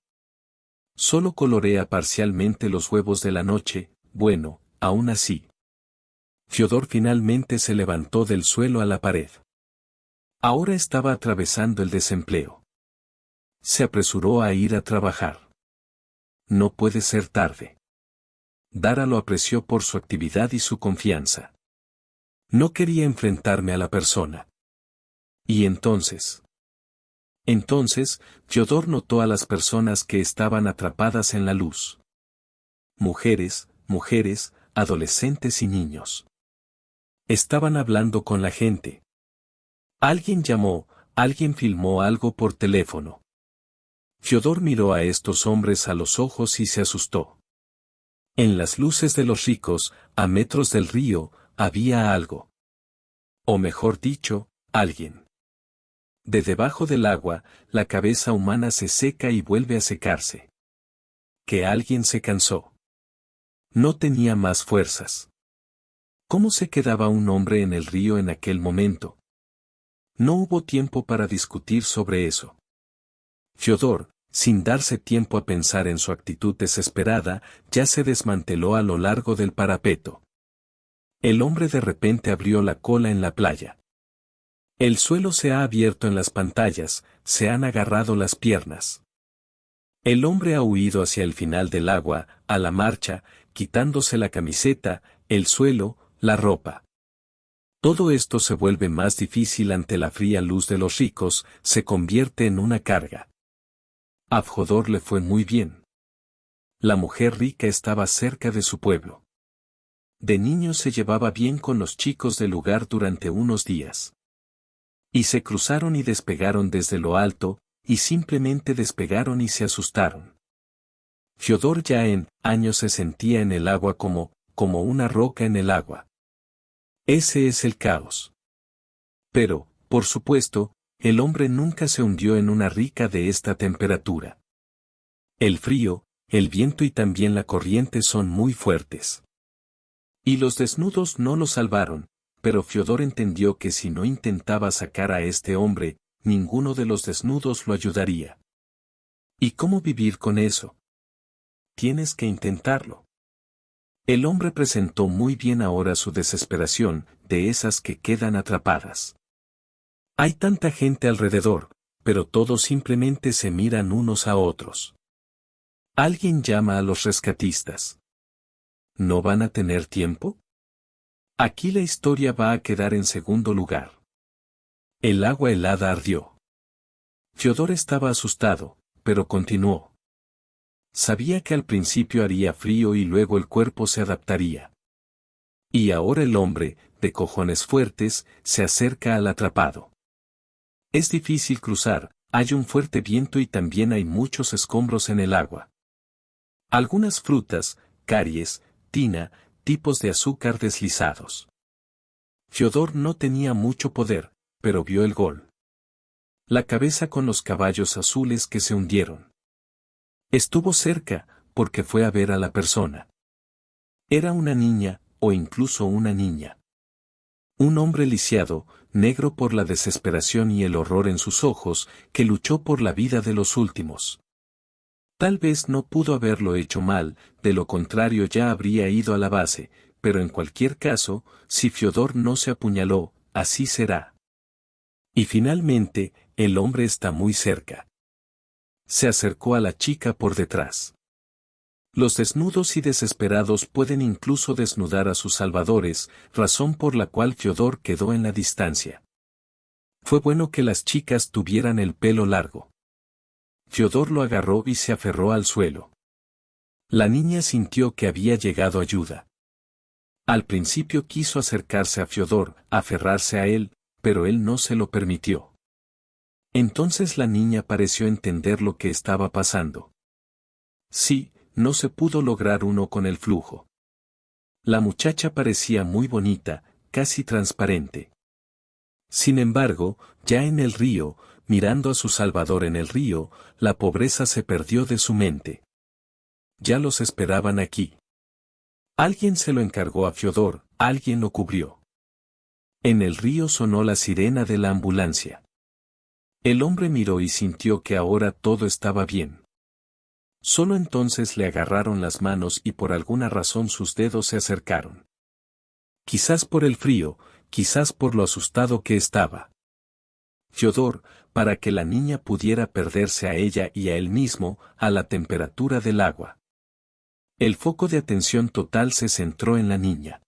Solo colorea parcialmente los huevos de la noche, bueno, aún así. Fiodor finalmente se levantó del suelo a la pared. Ahora estaba atravesando el desempleo. Se apresuró a ir a trabajar. No puede ser tarde. Dara lo apreció por su actividad y su confianza. No quería enfrentarme a la persona. Y entonces. Fiodor notó a las personas que estaban atrapadas en la luz. Mujeres, adolescentes y niños. Estaban hablando con la gente. Alguien llamó, alguien filmó algo por teléfono. Fiodor miró a estos hombres a los ojos y se asustó. En las luces de los ricos, a metros del río, había algo. O mejor dicho, alguien. De debajo del agua, la cabeza humana se seca y vuelve a secarse. Que alguien se cansó. No tenía más fuerzas. ¿Cómo se quedaba un hombre en el río en aquel momento? No hubo tiempo para discutir sobre eso. Fiodor, Sin darse tiempo a pensar en su actitud desesperada, ya se desmanteló a lo largo del parapeto. El hombre de repente abrió la cola en la playa. El suelo se ha abierto en las pantallas, se han agarrado las piernas. El hombre ha huido hacia el final del agua, a la marcha, quitándose la camiseta, el suelo, la ropa. Todo esto se vuelve más difícil ante la fría luz de los ricos, se convierte en una carga. A Fjodor le fue muy bien. La mujer rica estaba cerca de su pueblo. De niño se llevaba bien con los chicos del lugar durante unos días. Y se cruzaron y despegaron desde lo alto, y simplemente despegaron y se asustaron. Fjodor ya en años se sentía en el agua como una roca en el agua. Ese es el caos. Pero, por supuesto, el hombre nunca se hundió en una rica de esta temperatura. El frío, el viento y también la corriente son muy fuertes. Y los desnudos no lo salvaron, pero Fjodor entendió que si no intentaba sacar a este hombre, ninguno de los desnudos lo ayudaría. ¿Y cómo vivir con eso? Tienes que intentarlo. El hombre presentó muy bien ahora su desesperación, de esas que quedan atrapadas. Hay tanta gente alrededor, pero todos simplemente se miran unos a otros. Alguien llama a los rescatistas. ¿No van a tener tiempo? Aquí la historia va a quedar en segundo lugar. El agua helada ardió. Fjodor estaba asustado, pero continuó. Sabía que al principio haría frío y luego el cuerpo se adaptaría. Y ahora el hombre, de cojones fuertes, se acerca al atrapado. Es difícil cruzar, hay un fuerte viento y también hay muchos escombros en el agua. Algunas frutas, caries, tina, tipos de azúcar deslizados. Fjodor no tenía mucho poder, pero vio el gol. La cabeza con los caballos azules que se hundieron. Estuvo cerca, porque fue a ver a la persona. Era una niña, o incluso una niña. Un hombre lisiado, negro por la desesperación y el horror en sus ojos, que luchó por la vida de los últimos. Tal vez no pudo haberlo hecho mal, de lo contrario ya habría ido a la base, pero en cualquier caso, si Fjodor no se apuñaló, así será. Y finalmente, el hombre está muy cerca. Se acercó a la chica por detrás. Los desnudos y desesperados pueden incluso desnudar a sus salvadores, razón por la cual Fjodor quedó en la distancia. Fue bueno que las chicas tuvieran el pelo largo. Fjodor lo agarró y se aferró al suelo. La niña sintió que había llegado ayuda. Al principio quiso acercarse a Fjodor, aferrarse a él, pero él no se lo permitió. Entonces la niña pareció entender lo que estaba pasando. Sí, no se pudo lograr uno con el flujo. La muchacha parecía muy bonita, casi transparente. Sin embargo, ya en el río, mirando a su salvador en el río, la pobreza se perdió de su mente. Ya los esperaban aquí. Alguien se lo encargó a Fjodor, alguien lo cubrió. En el río sonó la sirena de la ambulancia. El hombre miró y sintió que ahora todo estaba bien. Solo entonces le agarraron las manos y por alguna razón sus dedos se acercaron. Quizás por el frío, quizás por lo asustado que estaba. Fjodor, para que la niña pudiera perderse a ella y a él mismo, a la temperatura del agua. El foco de atención total se centró en la niña.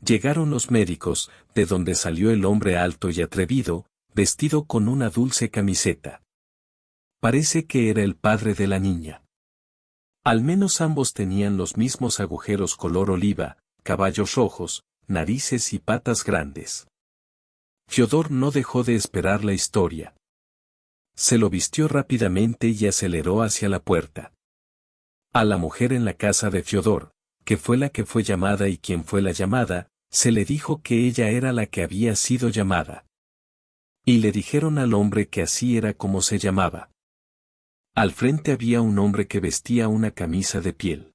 Llegaron los médicos, de donde salió el hombre alto y atrevido, vestido con una dulce camiseta. Parece que era el padre de la niña. Al menos ambos tenían los mismos agujeros color oliva, caballos rojos, narices y patas grandes. Fjodor no dejó de esperar la historia. Se lo vistió rápidamente y aceleró hacia la puerta. A la mujer en la casa de Fjodor, que fue la que fue llamada y quien fue la llamada, se le dijo que ella era la que había sido llamada. Y le dijeron al hombre que así era como se llamaba. Al frente había un hombre que vestía una camisa de piel.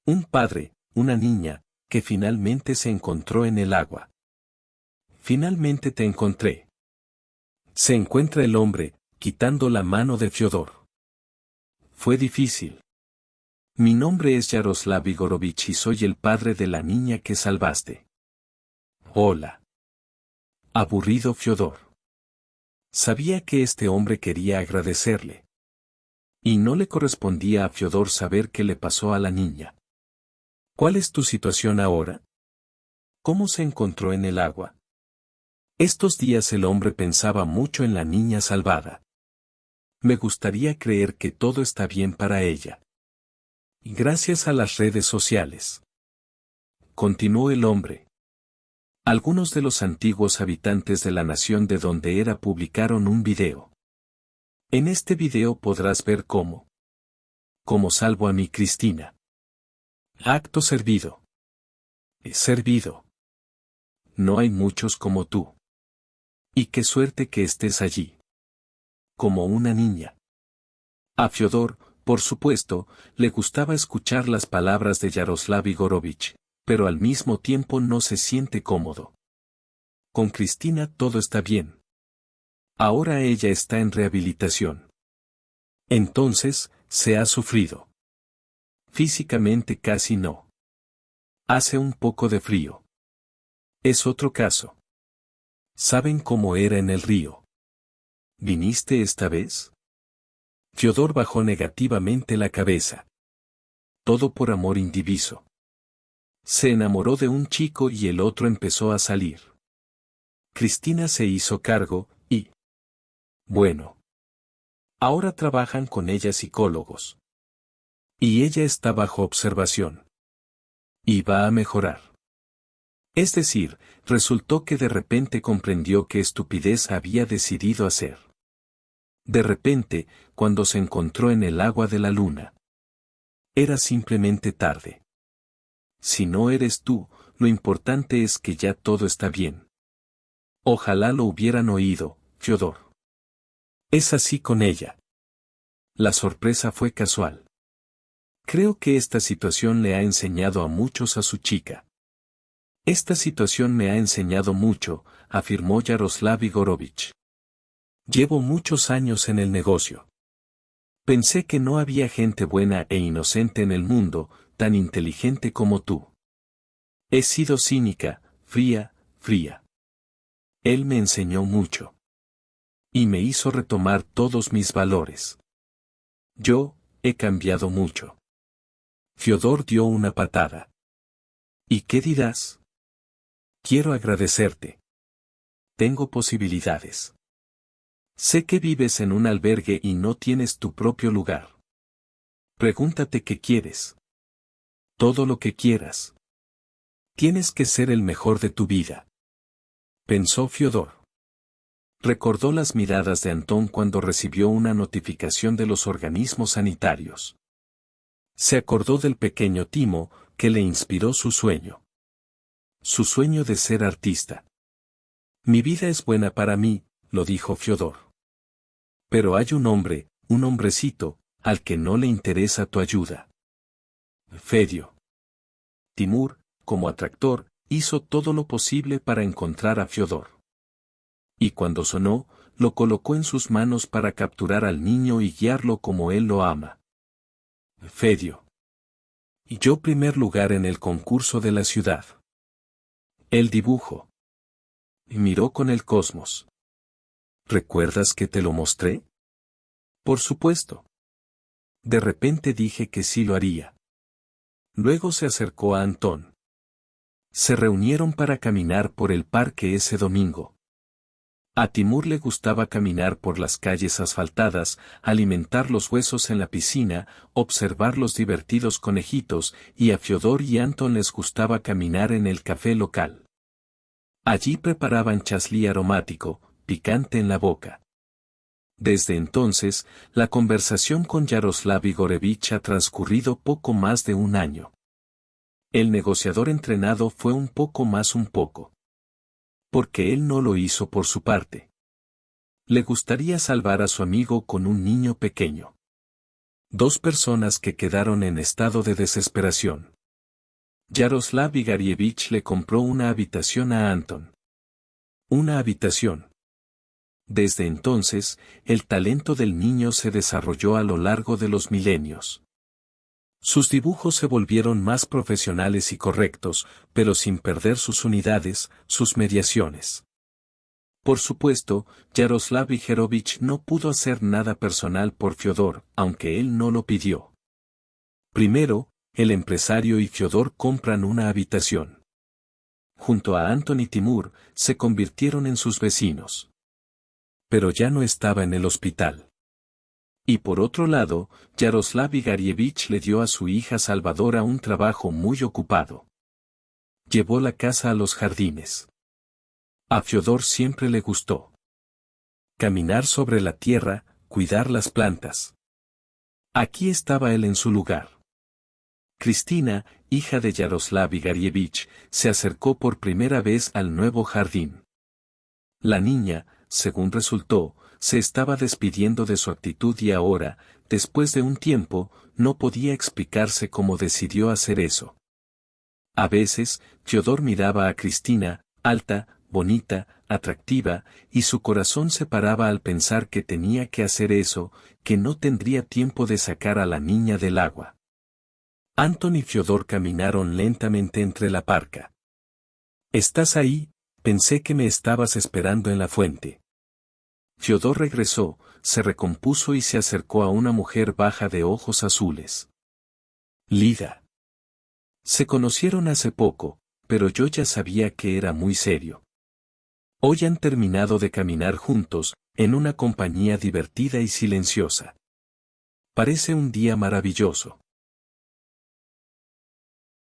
Un padre, una niña, que finalmente se encontró en el agua. Finalmente te encontré. Se encuentra el hombre, quitando la mano de Fjodor. Fue difícil. Mi nombre es Yaroslav Igorovich y soy el padre de la niña que salvaste. Hola. Aburrido Fiodor. Sabía que este hombre quería agradecerle. Y no le correspondía a Fiodor saber qué le pasó a la niña. ¿Cuál es tu situación ahora? ¿Cómo se encontró en el agua? Estos días el hombre pensaba mucho en la niña salvada. Me gustaría creer que todo está bien para ella. Gracias a las redes sociales. Continuó el hombre. Algunos de los antiguos habitantes de la nación de donde era publicaron un video. En este video podrás ver cómo salvo a mi Cristina. Acto servido. He servido. No hay muchos como tú. Y qué suerte que estés allí. Como una niña. A Fiodor, por supuesto, le gustaba escuchar las palabras de Yaroslav Igorovich, pero al mismo tiempo no se siente cómodo. Con Cristina todo está bien. Ahora ella está en rehabilitación. Entonces, ¿se ha sufrido? Físicamente casi no. Hace un poco de frío. Es otro caso. ¿Saben cómo era en el río? ¿Viniste esta vez? Fiodor bajó negativamente la cabeza. Todo por amor indiviso. Se enamoró de un chico y el otro empezó a salir. Cristina se hizo cargo, y... bueno. Ahora trabajan con ella psicólogos. Y ella está bajo observación. Y va a mejorar. Es decir, resultó que de repente comprendió qué estupidez había decidido hacer. De repente, cuando se encontró en el agua de la luna. Era simplemente tarde. Si no eres tú, lo importante es que ya todo está bien. Ojalá lo hubieran oído, Fiodor. Es así con ella. La sorpresa fue casual. Creo que esta situación le ha enseñado a muchos a su chica. Esta situación me ha enseñado mucho, afirmó Yaroslav Igorovich. Llevo muchos años en el negocio. Pensé que no había gente buena e inocente en el mundo, tan inteligente como tú. He sido cínica, fría. Él me enseñó mucho. Y me hizo retomar todos mis valores. Yo, he cambiado mucho. Fiodor dio una patada. ¿Y qué dirás? Quiero agradecerte. Tengo posibilidades. Sé que vives en un albergue y no tienes tu propio lugar. Pregúntate qué quieres. Todo lo que quieras. Tienes que ser el mejor de tu vida. Pensó Fiodor. Recordó las miradas de Antón cuando recibió una notificación de los organismos sanitarios. Se acordó del pequeño Timo, que le inspiró su sueño. Su sueño de ser artista. Mi vida es buena para mí, lo dijo Fiodor. Pero hay un hombre, un hombrecito, al que no le interesa tu ayuda. Fedio. Timur, como atractor, hizo todo lo posible para encontrar a Fiodor. Y cuando sonó, lo colocó en sus manos para capturar al niño y guiarlo como él lo ama. Fedio. Y yo primer lugar en el concurso de la ciudad. El dibujo. Y miró con el cosmos. ¿Recuerdas que te lo mostré? Por supuesto. De repente dije que sí lo haría. Luego se acercó a Antón. Se reunieron para caminar por el parque ese domingo. A Timur le gustaba caminar por las calles asfaltadas, alimentar los huesos en la piscina, observar los divertidos conejitos, y a Fiodor y Antón les gustaba caminar en el café local. Allí preparaban chaslí aromático, picante en la boca. Desde entonces, la conversación con Yaroslav Igorevich ha transcurrido poco más de un año. El negociador entrenado fue un poco más un poco. Porque él no lo hizo por su parte. Le gustaría salvar a su amigo con un niño pequeño. Dos personas que quedaron en estado de desesperación. Yaroslav Igorievich le compró una habitación a Anton. Una habitación. Desde entonces, el talento del niño se desarrolló a lo largo de los milenios. Sus dibujos se volvieron más profesionales y correctos, pero sin perder sus unidades, sus mediaciones. Por supuesto, Yaroslav Ijerovich no pudo hacer nada personal por Fiodor, aunque él no lo pidió. Primero, el empresario y Fiodor compran una habitación. Junto a Anton y Timur, se convirtieron en sus vecinos. Pero ya no estaba en el hospital. Y por otro lado, Yaroslav Igarievich le dio a su hija Salvadora un trabajo muy ocupado. Llevó la casa a los jardines. A Fiodor siempre le gustó caminar sobre la tierra, cuidar las plantas. Aquí estaba él en su lugar. Cristina, hija de Yaroslav Igarievich, se acercó por primera vez al nuevo jardín. La niña, según resultó, se estaba despidiendo de su actitud y ahora, después de un tiempo, no podía explicarse cómo decidió hacer eso. A veces, Fiodor miraba a Cristina, alta, bonita, atractiva, y su corazón se paraba al pensar que tenía que hacer eso, que no tendría tiempo de sacar a la niña del agua. Anton y Fiodor caminaron lentamente entre la parca. «¿Estás ahí? Pensé que me estabas esperando en la fuente». Fiodor regresó, se recompuso y se acercó a una mujer baja de ojos azules. Lida. Se conocieron hace poco, pero yo ya sabía que era muy serio. Hoy han terminado de caminar juntos, en una compañía divertida y silenciosa. Parece un día maravilloso.